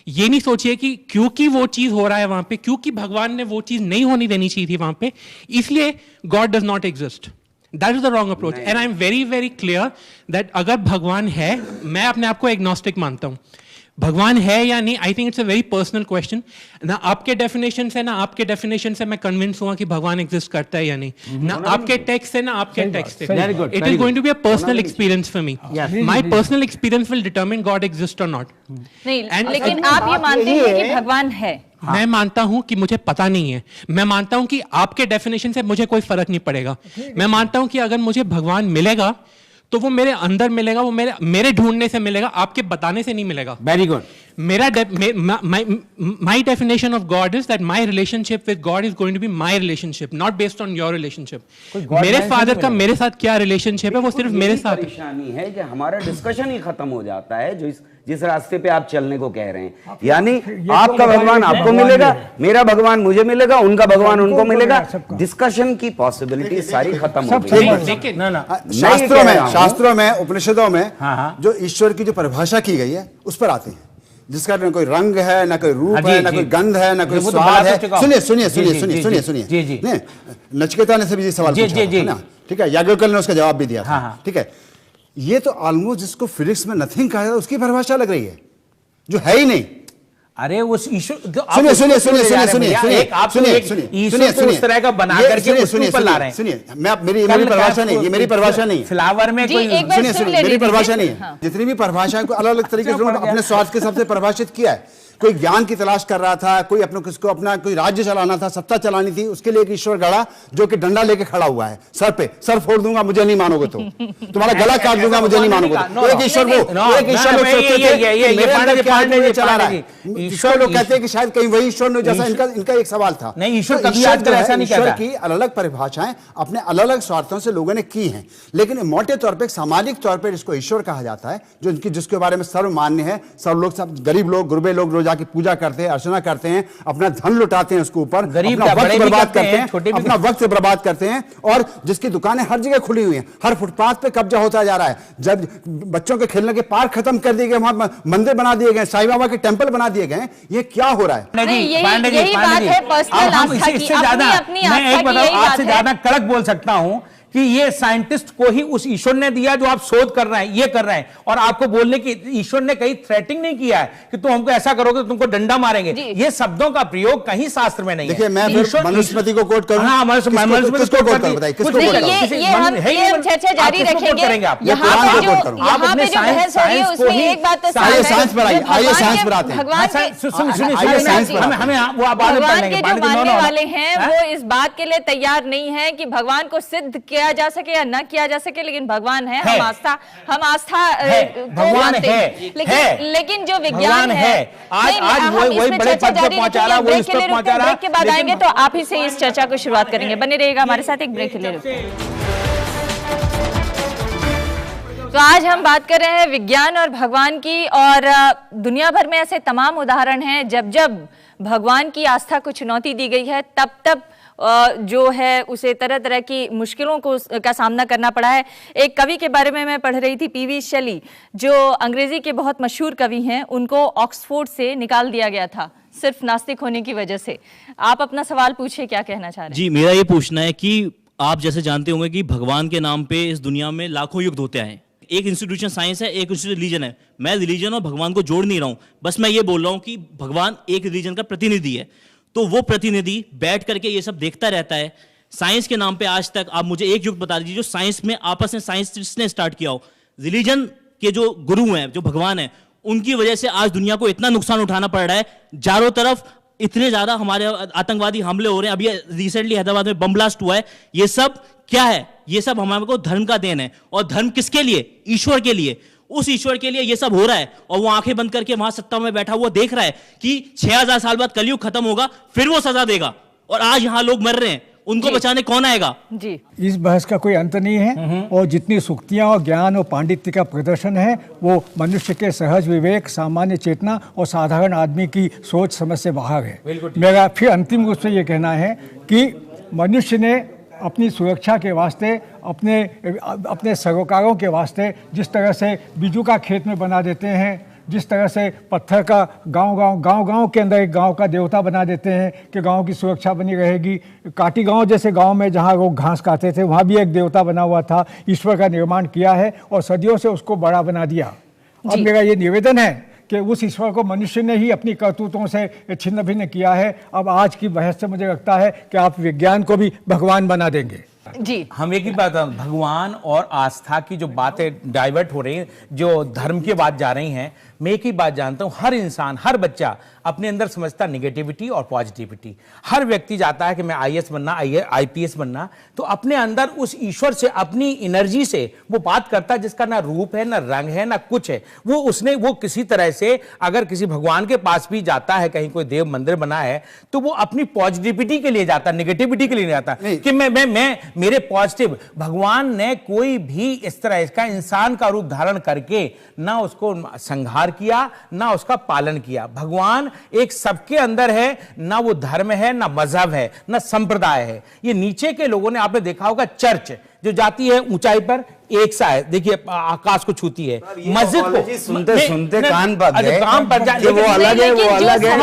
ये नहीं सोचिए कि क्योंकि वो चीज हो रहा है वहां पे, क्योंकि भगवान ने वो चीज नहीं होनी देनी चाहिए थी वहां पे, इसलिए God does not exist. That is the wrong approach. And I am very, very clear that अगर भगवान है, मैं अपने आप को एग्नोस्टिक मानता हूं। भगवान है या नहीं, I think it's a very personal question. ना आपके डेफिनेशन से मैं कन्विंस हुआ कि भगवान एग्जिस्ट करता है या नहीं, ना आपके टेक्स्ट से ना आपके टेक्स्ट से। It is going to be a personal experience for me. My personal experience will determine God exist और नॉट। लेकिन आप ये मानते हैं कि भगवान है? मैं मानता हूं कि मुझे पता नहीं है। मैं मानता हूं कि आपके डेफिनेशन से मुझे कोई फर्क नहीं पड़ेगा। मैं मानता हूं कि अगर मुझे भगवान मिलेगा तो वो मेरे अंदर मिलेगा, वो मेरे ढूंढने से मिलेगा, आपके बताने से नहीं मिलेगा। Very good. My definition of God is that my relationship with God is going to be my relationship, not based on your relationship. मेरे फादर का मेरे साथ क्या रिलेशनशिप है वो सिर्फ मेरे साथ। परेशानी है कि हमारा डिस्कशन ही खत्म हो जाता है जो जिस रास्ते पे आप चलने को कह रहे हैं। यानी आपका भगवान आपको मिलेगा, मेरा भगवान मुझे मिलेगा, उनका भगवान उनको मिलेगा। डिस्कशन की पॉसिबिलिटी सारी खत्म हो गई। शास्त्रों में उपनिषदों में जो ईश्वर की जो परिभाषा की गई है उस पर आते हैं, जिसका न कोई रंग है, न कोई रूप है, न कोई गंध है, न कोई स्वाद है। सुनिए नचिकेता ने सभी सवाल पूछा ना, ठीक है, याज्ञवल्क्य ने उसका जवाब भी दिया था, ठीक है। ये तो ऑलमोस्ट जिसको फिजिक्स में नथिंग कहा जाता है उसकी परिभाषा लग रही है, जो है ही नहीं। अरे उस ईश्वर सुनिए उस तरह का बना करके उसके ऊपर ला रहे हैं। सुनिए, मेरी परिभाषा नहीं, ये मेरी परिभाषा नहीं। फ्लावर में कोई सुनिए मेरी परिभाषा नहीं है। जितनी भी परिभाषा को अलग अलग तरीके से अपने स्वार्थ के हिसाब से परिभाषित किया है। कोई ज्ञान की तलाश कर रहा था, कोई अपना कोई राज्य चलाना था, सत्ता चलानी थी, उसके लिए एक ईश्वर गढ़ा जो कि डंडा लेके खड़ा हुआ है सर पे। सर फोड़ दूंगा मुझे नहीं मानोगे तो, तुम्हारा गला काट दूंगा मुझे नहीं मानोगे तो। एक ईश्वर चला रहा है। ईश्वर लोग कहते हैं कि शायद कहीं वही ईश्वर जैसा इनका एक सवाल था। नहीं, ईश्वर कभी आजकल ऐसा नहीं कहता। ईश्वर की अलग अलग परिभाषाएं अपने अलग अलग स्वार्थों से लोगों ने की हैं, लेकिन मोटे तौर पर सामाजिक तौर पर इसको ईश्वर कहा जाता है, जो जिसके बारे में सर्वमान्य है। सब लोग, सब गरीब लोग, गुरबे लोग रोज की पूजा करते हैं, अर्चना करते हैं, अपना धन लुटाते हैं उसके ऊपर, अपना वक्त बर्बाद करते हैं, अपना वक्त बर्बाद करते हैं, और जिसकी दुकानें हर जगह खुली हुई हैं, हर फुटपाथ पे कब्जा होता जा रहा है। जब बच्चों के खेलने के पार्क खत्म कर दिए गए, वहां मंदिर बना दिए गए, साईं बाबा के टेंपल बना दिए गए, ये क्या हो रहा है? यही बात है पर्सनल आस्था की। मैं एक बताऊं, आपसे ज्यादा कड़क बोल सकता हूं कि ये साइंटिस्ट को ही उस ईश्वर ने दिया जो आप शोध कर रहे हैं, ये कर रहे हैं, और आपको बोलने की ईश्वर ने कहीं थ्रेटिंग नहीं किया है कि तुम हमको ऐसा करोगे तो तुमको डंडा मारेंगे। ये शब्दों का प्रयोग कहीं शास्त्र में नहीं है। देखिए, मैं फिर मनुस्मृति को कोट करूं। हाँ, मनुस्मृति को कोट करूं, बताइए किसको कोट करूं? ये चर्चा जारी रखेंगे। यहाँ पे जो बहस हो रही है उसमें एक बात तो साइंस पर आइए, आइए साइंस पर आते हैं। भगवान के जो मानने वाले हैं वो इस बात के लिए तैयार नहीं है कि भगवान को सिद्ध किया जा सके या न किया जा सके, लेकिन भगवान है। हम आस्था को मानते हैं, लेकिन जो विज्ञान है आज वही बड़े पद पे पहुंचा रहा है, वो इस पे पहुंचा रहा है। ब्रेक के बाद आएंगे तो आप ही से इस चर्चा को शुरुआत करेंगे। बने रहिएगा हमारे साथ, एक ब्रेक ले लो। तो आज हम बात कर रहे हैं विज्ञान और भगवान की, और दुनिया भर में ऐसे तमाम उदाहरण हैं जब जब भगवान की आस्था को चुनौती दी गई है, तब जो है उसे तरह तरह की मुश्किलों का सामना करना पड़ा है। एक कवि के बारे में मैं पढ़ रही थी, पीवी शेली, जो अंग्रेजी के बहुत मशहूर कवि हैं, उनको ऑक्सफोर्ड से निकाल दिया गया था सिर्फ नास्तिक होने की वजह से। आप अपना सवाल पूछिए, क्या कहना चाह रहे हैं? जी, मेरा ये पूछना है कि आप जैसे जानते होंगे कि भगवान के नाम पे इस दुनिया में लाखों युद्ध होते हैं। एक इंस्टीट्यूशन साइंस है, एक इंस्टीट्यूशन रिलीजन है। मैं रिलीजन और भगवान को जोड़ नहीं रहा हूं, बस मैं ये बोल रहा हूं कि भगवान एक रिलीजन का प्रतिनिधि है, तो वो प्रतिनिधि बैठ करके ये सब देखता रहता है। साइंस के नाम पे आज तक आप मुझे एक युग बता दीजिए जो साइंस में आपस में साइंस ने स्टार्ट किया हो। रिलीजन के जो गुरु हैं, जो भगवान हैं, उनकी वजह से आज दुनिया को इतना नुकसान उठाना पड़ रहा है। चारों तरफ इतने ज्यादा हमारे आतंकवादी हमले हो रहे हैं। अभी रिसेंटली हैदराबाद में बम ब्लास्ट हुआ है। ये सब क्या है? ये सब हमारे को धर्म का देन है। और धर्म किसके लिए? ईश्वर के लिए। उस ईश्वर के लिए ये सब हो रहा है और वो आंखें बंद करके वहां सत्ता में बैठा हुआ देख रहा है कि 6000 साल बाद कलयुग खत्म होगा, फिर वो सजा देगा, और आज यहां लोग मर रहे हैं, उनको बचाने कौन आएगा? जी, इस बहस का कोई अंत नहीं है और जितनी सूक्तियां और ज्ञान और पांडित्य का प्रदर्शन है वो मनुष्य के सहज विवेक, सामान्य चेतना और साधारण आदमी की सोच समझ से बाहर है। मेरा फिर अंतिम रूप से ये कहना है कि मनुष्य ने अपनी सुरक्षा के वास्ते, अपने सरोकारों के वास्ते जिस तरह से बीजू का खेत में बना देते हैं, जिस तरह से पत्थर का गांव के अंदर एक गांव का देवता बना देते हैं कि गांव की सुरक्षा बनी रहेगी, काटी गांव जैसे गांव में जहां लोग घास खाते थे वहां भी एक देवता बना हुआ था, ईश्वर का निर्माण किया है और सदियों से उसको बड़ा बना दिया। अब मेरा ये निवेदन है कि उस ईश्वर को मनुष्य ने ही अपनी करतूतों से छिन्न भिन्न किया है। अब आज की बहस से मुझे लगता है कि आप विज्ञान को भी भगवान बना देंगे। जी, हम एक ही बात, भगवान और आस्था की जो बातें डाइवर्ट हो रही हैं, जो धर्म की बात जा रही हैं, मैं एक ही बात जानता हूं, हर इंसान, हर बच्चा अपने अंदर समझता निगेटिविटी और पॉजिटिविटी। हर व्यक्ति चाहता है कि मैं आईएएस बनना, आईपीएस बनना, तो अपने अंदर उस ईश्वर से, अपनी एनर्जी से वो बात करता है जिसका ना रूप है, ना रंग है, ना कुछ है। वो किसी तरह से अगर किसी भगवान के पास भी जाता है, कहीं कोई देव मंदिर बना है, तो वो अपनी पॉजिटिविटी के लिए जाता, निगेटिविटी के लिए नहीं जाता कि मैं मेरे पॉजिटिव। भगवान ने कोई भी इस तरह इसका इंसान का रूप धारण करके ना उसको संहार किया, ना उसका पालन किया। भगवान एक सबके अंदर है, ना वो धर्म है, ना मजहब है, ना संप्रदाय है। ये नीचे के लोगों ने, आपने देखा होगा, चर्च जो जाती है ऊंचाई पर एक सा है, देखिए आकाश को छूती है, मस्जिद को सुनते सुनते कान बंद है, काम पर वो अलग है, वो अलग है,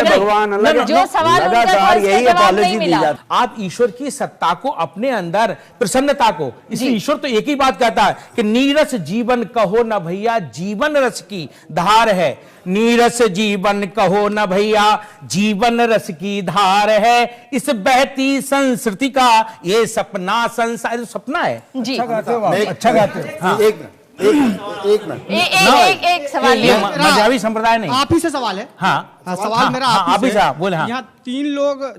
भगवान अलग है, जो सवाल लगातार यही अपॉलॉजी दी जाती। आप ईश्वर की सत्ता को अपने अंदर, प्रसन्नता को, इसलिए ईश्वर तो एक ही बात कहता है कि नीरस जीवन कहो न भैया, जीवन रस की धार है। नीरस जीवन कहो न भैया, जीवन रस की धार है। इस बहती संस्कृति का ये सपना संसार, सपना है। जी, अच्छा गाते हो। एक सवाल मजहबी संप्रदाय नहीं, आप ही से सवाल है। हाँ, सवाल मेरा आप ही से बोले। यहाँ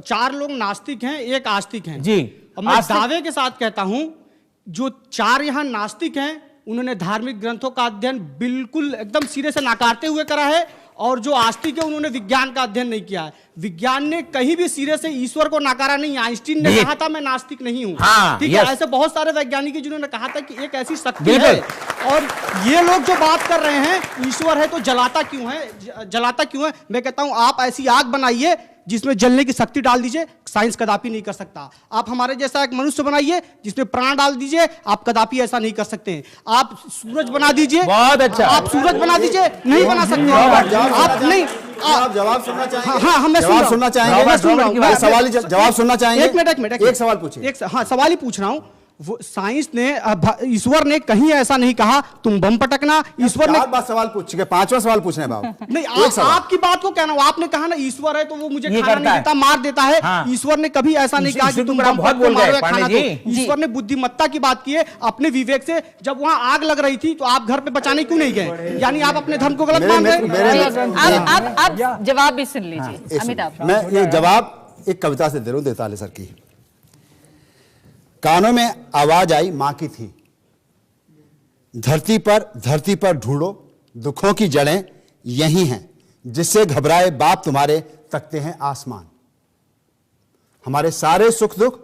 4 लोग नास्तिक हैं, एक आस्तिक हैं जी। और मैं दावे के साथ कहता हूं, जो 4 यहाँ नास्तिक हैं उन्होंने धार्मिक ग्रंथों का अध्ययन बिल्कुल एकदम सिरे से नाकारते हुए करा है, और जो आस्तिक है उन्होंने विज्ञान का अध्ययन नहीं किया है। विज्ञान ने कहीं भी सिरे से ईश्वर को नकारा नहीं। आइंस्टीन ने कहा था मैं नास्तिक नहीं हूं, ठीक है। ऐसे बहुत सारे वैज्ञानिक जिन्होंने कहा था कि एक ऐसी शक्ति है, और ये लोग जो बात कर रहे हैं ईश्वर है तो जलाता क्यों है। मैं कहता हूं आप ऐसी आग बनाइए जिसमें जलने की शक्ति डाल दीजिए, साइंस कदापि नहीं कर सकता। आप हमारे जैसा एक मनुष्य बनाइए जिसमें प्राण डाल दीजिए, आप कदापि ऐसा नहीं कर सकते। आप सूरज बना दीजिए, बहुत अच्छा, आप सूरज बना दीजिए, नहीं बना सकते आप। नहीं, आप जवाब सुनना चाहेंगे? हाँ, हम जवाब सुनना चाहेंगे? सवाल जवाब सुनना चाहेंगे? एक मिनट, एक सवाल पूछिए। हाँ, सवाल ही पूछ रहा हूँ। वो साइंस ने, ईश्वर ने कहीं ऐसा नहीं कहा तुम बम पटकना। ईश्वर ने बात सवाल पूछ चुके, 5वां सवाल पूछना है बाबू। नहीं, आपकी बात को कहना, आपने कहा ना ईश्वर है तो वो मुझे खाना नहीं देता, मार देता है। हाँ। ईश्वर ने कभी ऐसा नहीं कहा कि तुम बम पटको मारो या खाना दो। ईश्वर ने बुद्धिमत्ता की बात की है अपने विवेक से। जब वहां आग लग रही थी तो आप घर पे बचाने क्यों नहीं गए? यानी आप अपने धर्म को गलत मान रहे हैं। आप जवाब भी सुन लीजिए अमिताभ। मैं ये जवाब एक कविता से दे रहा हूं, देताले सर की। कानों में आवाज आई मां की थी, धरती पर ढूंढो दुखों की जड़ें यही हैं, जिससे घबराए बाप तुम्हारे तकते हैं आसमान। हमारे सारे सुख दुख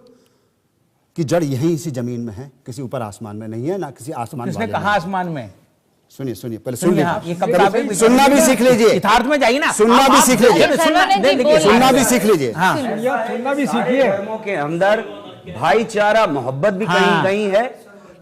की जड़ यही इसी जमीन में है, किसी ऊपर आसमान में नहीं है, ना किसी आसमान किसने कहा आसमान में? सुनिए पहले सुन लीजिए, सुनना भी सीख लीजिए, यथार्थ में जाइए ना, सुनना भी सीख लीजिए, सुनना भी सीख लीजिए। सुनना भी सीखिए। धर्मों के अंदर भाईचारा, मोहब्बत भी कहीं कहीं है,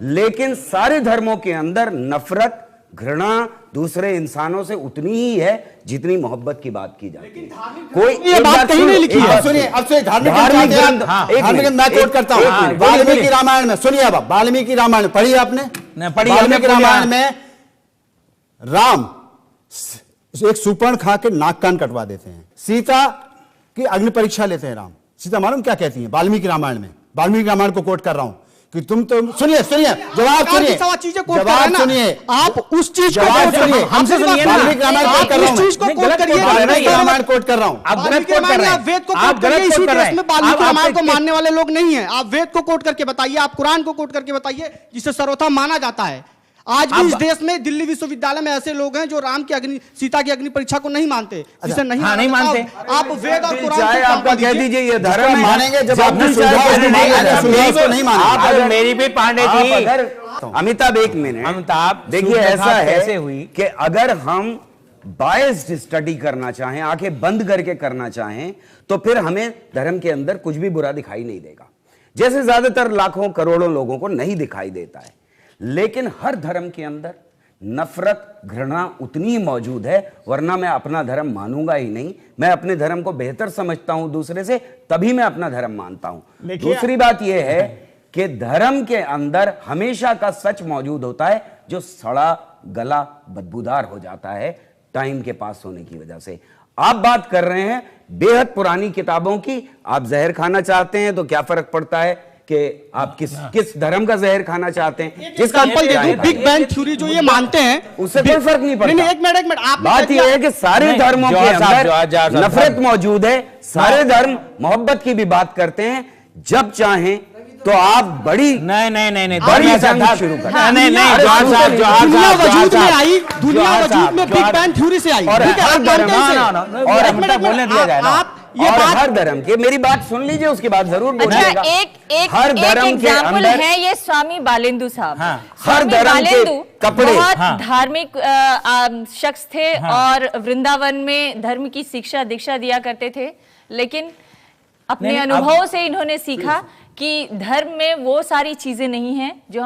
लेकिन सारे धर्मों के अंदर नफरत, घृणा दूसरे इंसानों से उतनी ही है जितनी मोहब्बत की बात की जाती है। कोई ये बात कहीं नहीं लिखी है। सुनिए, अब से धार्मिक ग्रंथ मैं कोट करता हूं वाल्मीकि रामायण में। सुनिए, अब वाल्मीकि रामायण पढ़िए आपने? वाल्मीकि रामायण में राम एक सुपर्ण खा के नाक कान कटवा देते हैं, सीता की अग्नि परीक्षा लेते हैं। राम सीता मालूम क्या कहती है वाल्मीकि रामायण में? वाल्मीकि रामायण को कोट कर रहा हूं कि तुम तो सुनिए, जवाब सुनिए, जवाब सुनिए, आप उस चीज को जवाब सुनिए, हमसे सुनिए ना। वाल्मीकि रामायण कोट कर रहा हूं, चीज को कोट करिए। वाल्मीकि रामायण कोट कर रहा हूं। आप गलत कोट कर रहे हैं, वेद को आप कोट करिए। गलत इसी कोट कर रहे देश में हैं। वाल्मीकि रामायण को मानने वाले लोग नहीं है। आप वेद को कोट करके बताइए, आप कुरान को कोट करके बताइए, जिसे सर्वथा माना जाता है। आज भी इस देश में दिल्ली विश्वविद्यालय में ऐसे लोग हैं जो राम की अग्नि सीता की अग्नि परीक्षा को नहीं मानते, जिसे नहीं मानते। आप वेद और कुरान आपका कह दीजिए ये धर्म मानेंगे जब आप नहीं मानेंगे। मेरी भी पांडे जी, अमिताभ एक मिनट, अमिताभ देखिए ऐसा है कि अगर हम बायस्ड स्टडी करना चाहें, आंखें बंद करके करना चाहें, तो फिर हमें धर्म के अंदर कुछ भी बुरा दिखाई नहीं देगा, जैसे ज्यादातर लाखों करोड़ों लोगों को नहीं दिखाई देता है। लेकिन हर धर्म के अंदर नफरत घृणा उतनी ही मौजूद है, वरना मैं अपना धर्म मानूंगा ही नहीं। मैं अपने धर्म को बेहतर समझता हूं दूसरे से, तभी मैं अपना धर्म मानता हूं। दूसरी बात यह है कि धर्म के अंदर हमेशा का सच मौजूद होता है, जो सड़ा गला बदबूदार हो जाता है टाइम के पास होने की वजह से। आप बात कर रहे हैं बेहद पुरानी किताबों की, आप जहर खाना चाहते हैं तो क्या फर्क पड़ता है कि आप किस धर्म का जहर खाना चाहते हैं। जिसका बिग बैंग थ्योरी जो ये मानते हैं, उससे कोई फर्क नहीं पड़ता। नहीं, एक मिनट आप बात यह है कि सारे धर्मों के अंदर नफरत मौजूद है, सारे धर्म मोहब्बत की भी बात करते हैं। जब चाहें तो आप बड़ी नहीं बड़ी जंग शुरू कर। दुनिया वजूद में आई, दुनिया वजूद में बिग बैंग थ्योरी से आई। और हर धर्म के, मेरी बात सुन लीजिए, उसके बाद जरूर बोलिएगा। हर धर्म के अंदर है ये स्वामी बालेंदु साहब। हर धर्म के कपड़े बहुत धार्मिक शख्स थे और वृंदावन में धर्म की शिक्षा दीक्षा दिया करते थे, लेकिन अपने अनुभवों से इन्होंने सीखा कि धर्म में वो सारी चीजें नहीं हैं जो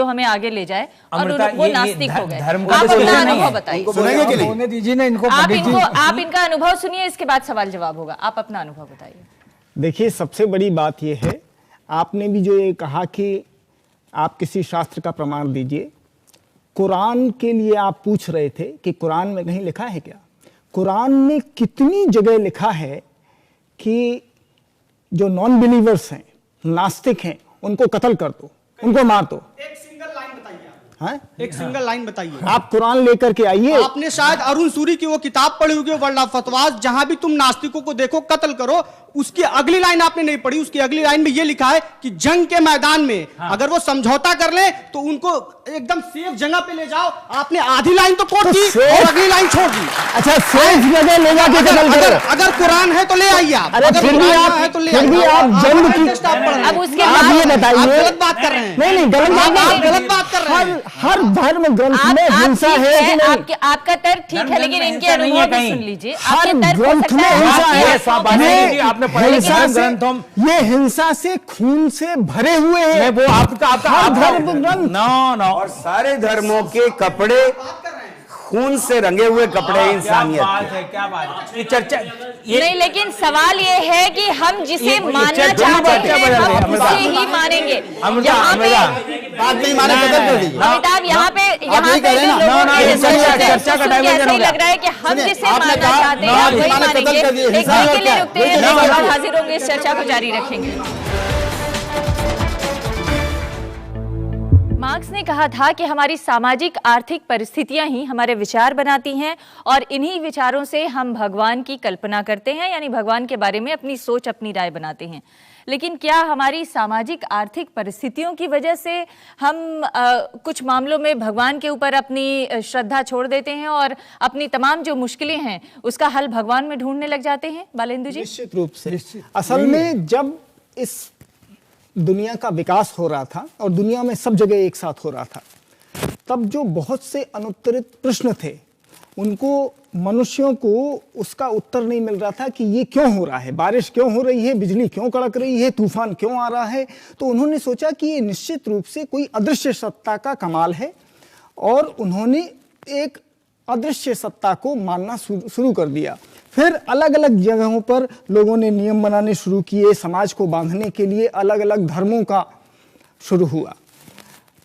हमें आगे ले जाए, और वो नास्तिक हो गए। आप अपना अनुभव बताइए, बोलने दीजिए ना इनको। आप इनका अनुभव सुनिए, इसके बाद सवाल जवाब होगा। आप अपना अनुभव बताइए। देखिए, सबसे बड़ी बात यह है, आपने भी जो ये कहा कि आप किसी शास्त्र का प्रमाण दीजिए। कुरान के लिए आप पूछ रहे थे कि कुरान में कहीं लिखा है क्या? कुरान में कितनी जगह लिखा है कि जो नॉन बिलीवर्स हैं, नास्तिक हैं, उनको कत्ल कर दो, उनको मार दो। एक सिंगल लाइन बताइए आप। हैं? एक सिंगल लाइन बताइए। आप कुरान लेकर के आइए। आपने शायद अरुण सूरी की वो किताब पढ़ी होगी, वर्ल्ड ऑफ फतवास, जहां भी तुम नास्तिकों को देखो कत्ल करो। उसकी अगली लाइन आपने नहीं पढ़ी। उसकी अगली लाइन में ये लिखा है कि जंग के मैदान में अगर वो समझौता कर ले तो उनको एकदम सेफ जगह पे ले जाओ। आपने आधी लाइन तो कोट की और अगली लाइन छोड़ दी। अच्छा, सेफ जगह ले जाके कत्ल करो। अगर कुरान है तो ले आइए आप। अरे फिर भी आप जंग की, अब उसके आप ये बताइए, गलत बात कर रहे हैं। नहीं गलत बात कर रहे हैं। हर धर्म ग्रंथ में हिंसा है। आपका तर्क ठीक है, लेकिन इनके अनुभव भी सुन लीजिए। हर ग्रंथ में हिंसा है। ये हिंसा से खून से भरे हुए हैं। वो आपका धर्म ग्रंथ। नो और सारे धर्मों के कपड़े खून से रंगे हुए कपड़े इंसानियत के। क्या बात है, चर्चा नहीं, लेकिन सवाल ये है कि हम जिसे मानना चाहते हैं हम उसे ही मानेंगे। यहाँ पे बात नहीं माने बदल कर दीजिए। अमिताभ, यहाँ पे चर्चा का डायवर्जन हो गया। लग रहा है कि हम जिसे मानना चाहते हैं वही मानेंगे। एक के लिए रुकते हैं, इसके बाद हाजिर होंगे, इस चर्चा को जारी रखेंगे। मार्क्स ने कहा था कि हमारी सामाजिक आर्थिक परिस्थितियां ही हमारे विचार बनाती हैं और इन्हीं विचारों से हम भगवान की कल्पना करते हैं, यानी भगवान के बारे में अपनी सोच अपनी राय बनाते हैं। लेकिन क्या हमारी सामाजिक आर्थिक परिस्थितियों की वजह से हम कुछ मामलों में भगवान के ऊपर अपनी श्रद्धा छोड़ देते हैं और अपनी तमाम जो मुश्किलें हैं उसका हल भगवान में ढूंढने लग जाते हैं? बालेंदु जी, निश्चित रूप से। असल में जब इस दुनिया का विकास हो रहा था और दुनिया में सब जगह एक साथ हो रहा था, तब जो बहुत से अनुत्तरित प्रश्न थे उनको मनुष्यों को उसका उत्तर नहीं मिल रहा था कि ये क्यों हो रहा है, बारिश क्यों हो रही है, बिजली क्यों कड़क रही है, तूफान क्यों आ रहा है। तो उन्होंने सोचा कि ये निश्चित रूप से कोई अदृश्य सत्ता का कमाल है और उन्होंने एक अदृश्य सत्ता को मानना शुरू कर दिया। फिर अलग अलग जगहों पर लोगों ने नियम बनाने शुरू किए, समाज को बांधने के लिए अलग अलग धर्मों का शुरू हुआ।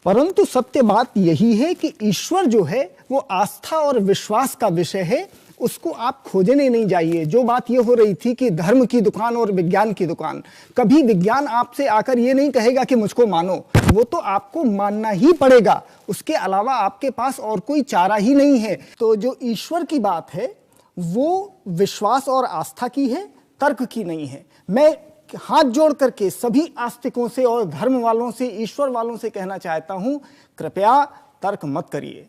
परंतु सत्य बात यही है कि ईश्वर जो है वो आस्था और विश्वास का विषय है, उसको आप खोजने नहीं जाइए। जो बात ये हो रही थी कि धर्म की दुकान और विज्ञान की दुकान, कभी विज्ञान आपसे आकर ये नहीं कहेगा कि मुझको मानो, वो तो आपको मानना ही पड़ेगा, उसके अलावा आपके पास और कोई चारा ही नहीं है। तो जो ईश्वर की बात है वो विश्वास और आस्था की है, तर्क की नहीं है। मैं हाथ जोड़ करके सभी आस्तिकों से और धर्म वालों से, ईश्वर वालों से कहना चाहता हूं, कृपया तर्क मत करिए,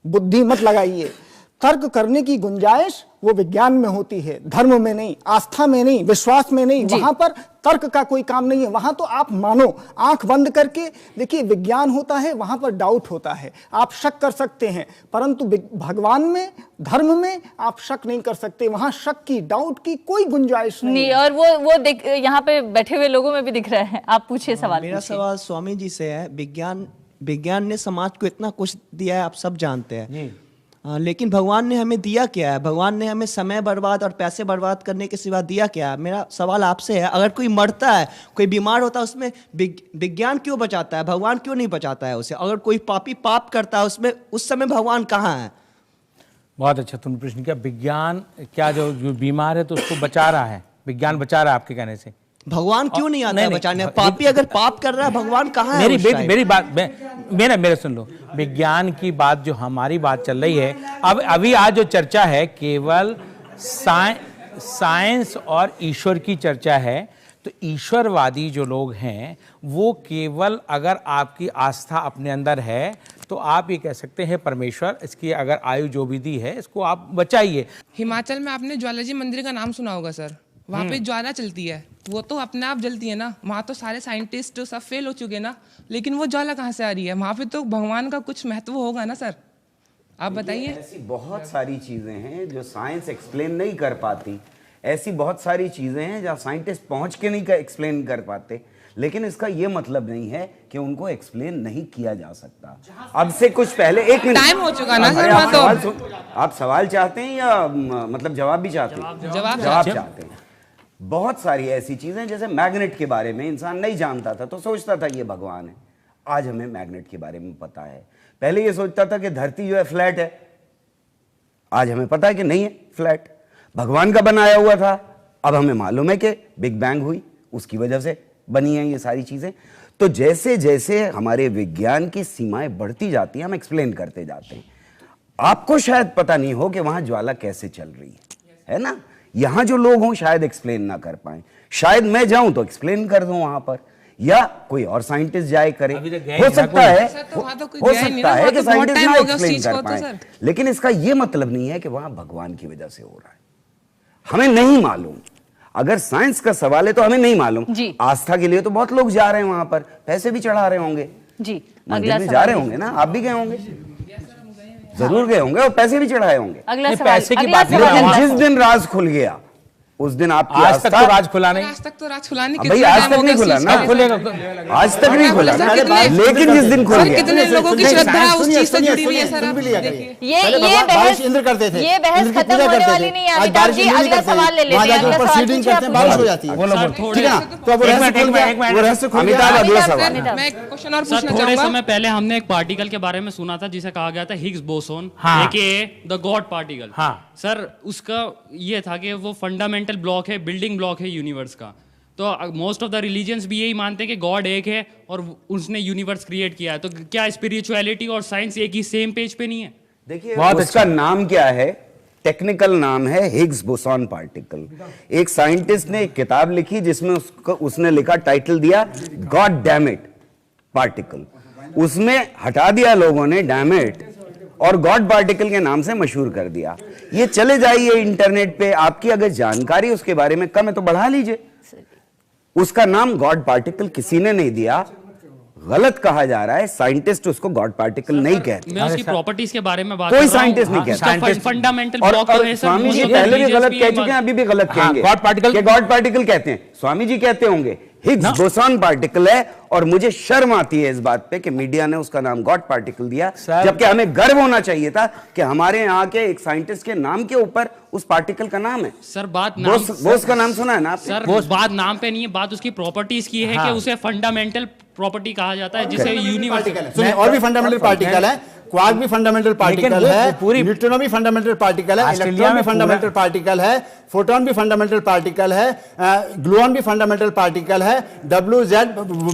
बुद्धि मत लगाइए। तर्क करने की गुंजाइश वो विज्ञान में होती है, धर्म में नहीं, आस्था में नहीं, विश्वास में नहीं। वहां पर तर्क का कोई काम नहीं है। वहां तो आप मानो, आंख बंद करके देखिए, विज्ञान होता है, वहां पर डाउट होता है, आप शक कर सकते हैं, परंतु भगवान में, धर्म में आप शक नहीं कर सकते। वहां शक की, डाउट की कोई गुंजाइश नहीं है। और वो यहाँ पे बैठे हुए लोगों में भी दिख रहा है। आप पूछिए सवाल। मेरा सवाल स्वामी जी से है। विज्ञान ने समाज को इतना कुछ दिया है, आप सब जानते हैं, लेकिन भगवान ने हमें दिया क्या है? भगवान ने हमें समय बर्बाद और पैसे बर्बाद करने के सिवा दिया क्या है? मेरा सवाल आपसे है, अगर कोई मरता है, कोई बीमार होता है, उसमें विज्ञान क्यों बचाता है? भगवान क्यों नहीं बचाता है उसे? अगर कोई पापी पाप करता है, उसमें उस समय भगवान कहाँ है? बहुत अच्छा तुमने प्रश्न किया। विज्ञान क्या, जो बीमार है तो उसको बचा रहा है, विज्ञान बचा रहा है आपके कहने से। भगवान क्यों नहीं आता है बचाने? पापी अगर पाप कर रहा है, भगवान कहाँ है? मेरी बात मेरे सुन लो। विज्ञान की बात, जो हमारी बात चल रही है, अब अभी आज जो चर्चा है केवल साइंस और ईश्वर की चर्चा है। तो ईश्वरवादी जो लोग हैं वो केवल, अगर आपकी आस्था अपने अंदर है तो आप ये कह सकते हैं परमेश्वर, इसकी अगर आयु जो भी दी है इसको आप बचाइए। हिमाचल में आपने ज्वाला जी मंदिर का नाम सुना होगा सर, वहाँ पे ज्वाला चलती है, वो तो अपने आप जलती है ना। वहाँ तो सारे साइंटिस्ट सब फेल हो चुके ना, लेकिन वो ज्वाला कहाँ से आ रही है? वहाँ पे तो भगवान का कुछ महत्व होगा ना सर, आप बताइए। ऐसी बहुत सारी चीजें हैं जो साइंस एक्सप्लेन नहीं कर पाती, ऐसी बहुत सारी चीजें हैं जहाँ साइंटिस्ट पहुंच के नहीं एक्सप्लेन कर पाते, लेकिन इसका ये मतलब नहीं है कि उनको एक्सप्लेन नहीं किया जा सकता। अब से कुछ पहले, एक मिनट, टाइम हो चुका ना सर। आप सवाल चाहते हैं या मतलब जवाब भी चाहते हैं? जवाब चाहते हैं। बहुत सारी ऐसी चीजें, जैसे मैग्नेट के बारे में इंसान नहीं जानता था तो सोचता था ये भगवान है। आज हमें मैग्नेट के बारे में पता है। पहले ये सोचता था कि धरती जो है फ्लैट है, आज हमें पता है कि नहीं है फ्लैट, भगवान का बनाया हुआ था। अब हमें मालूम है कि बिग बैंग हुई, उसकी वजह से बनी है ये सारी चीजें। तो जैसे जैसे हमारे विज्ञान की सीमाएं बढ़ती जाती हैं, हम एक्सप्लेन करते जाते हैं। आपको शायद पता नहीं हो कि वहां ज्वाला कैसे चल रही है ना। यहां जो लोग हों शायद एक्सप्लेन ना कर पाए, शायद मैं जाऊं तो एक्सप्लेन कर दूं वहां पर, या कोई और साइंटिस्ट जाए करे। हो सकता है कि साइंटिस्ट ना एक्सप्लेन कर पाए, लेकिन इसका यह मतलब नहीं है कि वहां भगवान की वजह से हो रहा है। हमें नहीं मालूम। अगर साइंस का सवाल है तो हमें नहीं मालूम। आस्था के लिए तो बहुत लोग जा रहे हैं वहां पर, पैसे भी चढ़ा रहे होंगे जी, मंदिर में जा रहे होंगे ना, आप भी गए होंगे, जरूर गए होंगे, और पैसे भी चढ़ाए होंगे। अगला पैसे की बात नहीं, जिस दिन राज खुल गया उस दिन आपकी आज तक तो राज खुला नहीं। आज तक तो राज खुला नहीं, भाई आज तक नहीं खुला ना, खुलेगा, आज तक नहीं खुला ना, लेकिन जिस दिन खुल गया। कितने लोगों की श्रद्धा उस चीज से जुड़ी हुई है सर। ये बहस इंद्र करते थे, ये बहस खत्म होने वाली नहीं है। अमिताभ जी अगला सवाल ले लेते हैं। अगला सवाल पूछिए आप। बारिश हो जाती है, ठीक है ना। तो अब अमिताभ अगला सवाल। मैं एक क्वेश्चन और सर, पूछना थोड़े चाहूंगा। समय पहले हमने एक पार्टिकल के बारे में सुना था जिसे कहा गया था Higgs boson, the God particle. Sir उसका ये था कि वो फंडामेंटल ब्लॉक है, बिल्डिंग ब्लॉक है यूनिवर्स का। तो मोस्ट ऑफ द रिलीजन्स भी यही मानते हैं कि गॉड एक है और उसने यूनिवर्स क्रिएट किया है। तो क्या स्पिरिचुअलिटी और साइंस एक ही सेम पेज पे नहीं है? देखिए उसका नाम क्या है, टेक्निकल नाम है हिग्स बोसॉन पार्टिकल। एक साइंटिस्ट ने एक किताब लिखी जिसमें उसने लिखा, टाइटल दिया गॉड डैम इट पार्टिकल। उसमें हटा दिया लोगों ने डैम इट और गॉड पार्टिकल के नाम से मशहूर कर दिया। ये चले जाइए इंटरनेट पे, आपकी अगर जानकारी उसके बारे में कम है तो बढ़ा लीजिए। उसका नाम गॉड पार्टिकल किसी ने नहीं दिया, गलत कहा जा रहा है। साइंटिस्ट उसको गॉड पार्टिकल नहीं कहते। मैं उसकी प्रॉपर्टीज के बारे में बात कोई साइंटिस्ट नहीं कहता। फंडामेंटल और स्वामी जी पहले भी गलत कह चुके हैं, अभी भी गलत कहेंगे। गॉड पार्टिकल कहते हैं, स्वामी जी कहते होंगे हिग्स बोसॉन पार्टिकल है। और मुझे शर्म आती है इस बात पे कि मीडिया ने उसका नाम गॉड पार्टिकल दिया, जबकि हमें गर्व होना चाहिए था कि हमारे यहाँ के एक साइंटिस्ट के नाम के ऊपर उस पार्टिकल का नाम है। सर बात बोस का नाम सुना है ना आपने? सर बात नाम पे नहीं है, बात उसकी प्रॉपर्टीज की है कि उसे फंडामेंटल प्रॉपर्टी कहा जाता है जिसे यूनिवर्स। सुनिए, और भी फंडामेंटल पार्टिकल है। क्वार्क भी फंडामेंटल पार्टिकल है, न्यूट्रिनो भी फंडामेंटल पार्टिकल है, इलेक्ट्रॉन भी फंडामेंटल पार्टिकल है, फोटोन भी फंडामेंटल पार्टिकल है, ग्लूऑन भी फंडामेंटल पार्टिकल है, WZ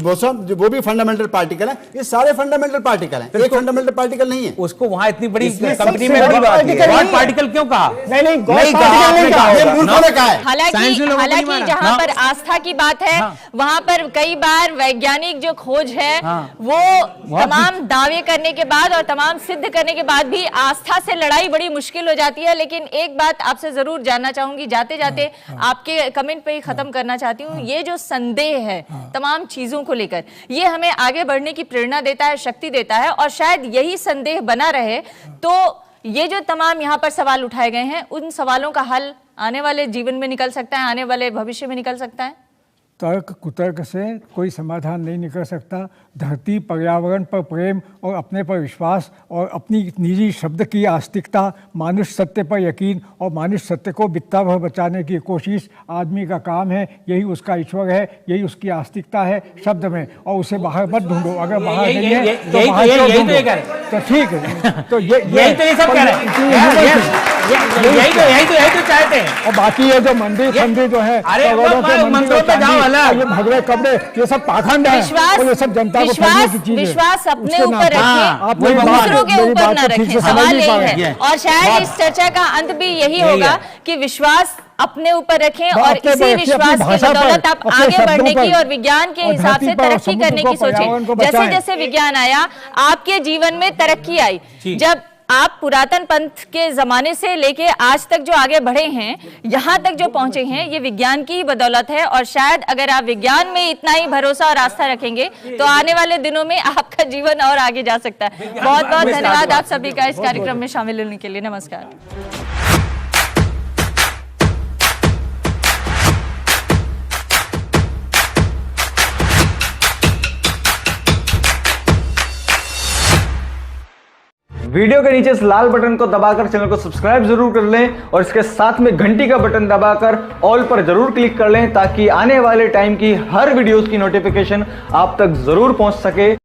बोसॉन वो भी फंडामेंटल पार्टिकल है। ये सारे फंडामेंटल पार्टिकल हैं, एक फंडामेंटल पार्टिकल नहीं है। उसको वहां इतनी बड़ी कंपनी में गॉड पार्टिकल क्यों कहा? नहीं गॉड पार्टिकल नहीं कहा, ये मूर्खों ने कहा है। हालांकि जहां पर आस्था की बात है वहां पर कई बार वैज्ञानिक जो खोज है वो तमाम दावे करने के बाद और तमाम सिद्ध करने के बाद भी आस्था से लड़ाई बड़ी मुश्किल हो जाती है। लेकिन एक बात आपसे जरूर जानना चाहूंगी, जाते जाते आपके कमेंट पे ही खत्म करना चाहती हूँ, ये जो संदेह है तमाम चीजों को लेकर, ये हमें आगे बढ़ने की प्रेरणा देता है, शक्ति देता है, और शायद यही संदेह बना रहे तो ये जो तमाम यहाँ पर सवाल उठाए गए हैं उन सवालों का हल आने वाले जीवन में निकल सकता है, आने वाले भविष्य में निकल सकता है। तर्क कुतर्क से कोई समाधान नहीं निकल सकता। धरती, पर्यावरण पर प्रेम और अपने पर विश्वास और अपनी निजी शब्द की आस्तिकता, मानुष सत्य पर यकीन और मानुष सत्य को बित्ता भर बचाने की कोशिश आदमी का काम है। यही उसका ईश्वर है, यही उसकी आस्तिकता है शब्द में, और उसे बाहर मत ढूंढो। अगर बाहर नहीं है तो बाहर क्यों ढूंढो? तो ठीक है, तो यही सब कह रहे हैं, यही तो चाहते हैं। और बाकी ये जो मंदिर फंदिर जो है, ये भगवे कपड़े, ये सब पाखंड है और ये सब जनता को फैलाने की चीज़ है। विश्वास अपने ऊपर रखें, दूसरों के ऊपर न रखें, सवाल यही है। और शायद इस चर्चा का अंत भी यही होगा कि विश्वास अपने ऊपर रखें और इसी विश्वास की बदौलत आप आगे बढ़ने की और विज्ञान के हिसाब से तरक्की करने की सोचें। जैसे जैसे विज्ञान आया आपके जीवन में तरक्की आई। जब आप पुरातन पंथ के जमाने से लेके आज तक जो आगे बढ़े हैं, यहाँ तक जो पहुंचे हैं, ये विज्ञान की ही बदौलत है। और शायद अगर आप विज्ञान में इतना ही भरोसा और आस्था रखेंगे तो आने वाले दिनों में आपका जीवन और आगे जा सकता है। बहुत बहुत धन्यवाद आप सभी का इस कार्यक्रम में शामिल होने के लिए। नमस्कार। वीडियो के नीचे इस लाल बटन को दबाकर चैनल को सब्सक्राइब जरूर कर लें और इसके साथ में घंटी का बटन दबाकर ऑल पर जरूर क्लिक कर लें ताकि आने वाले टाइम की हर वीडियोस की नोटिफिकेशन आप तक जरूर पहुंच सके।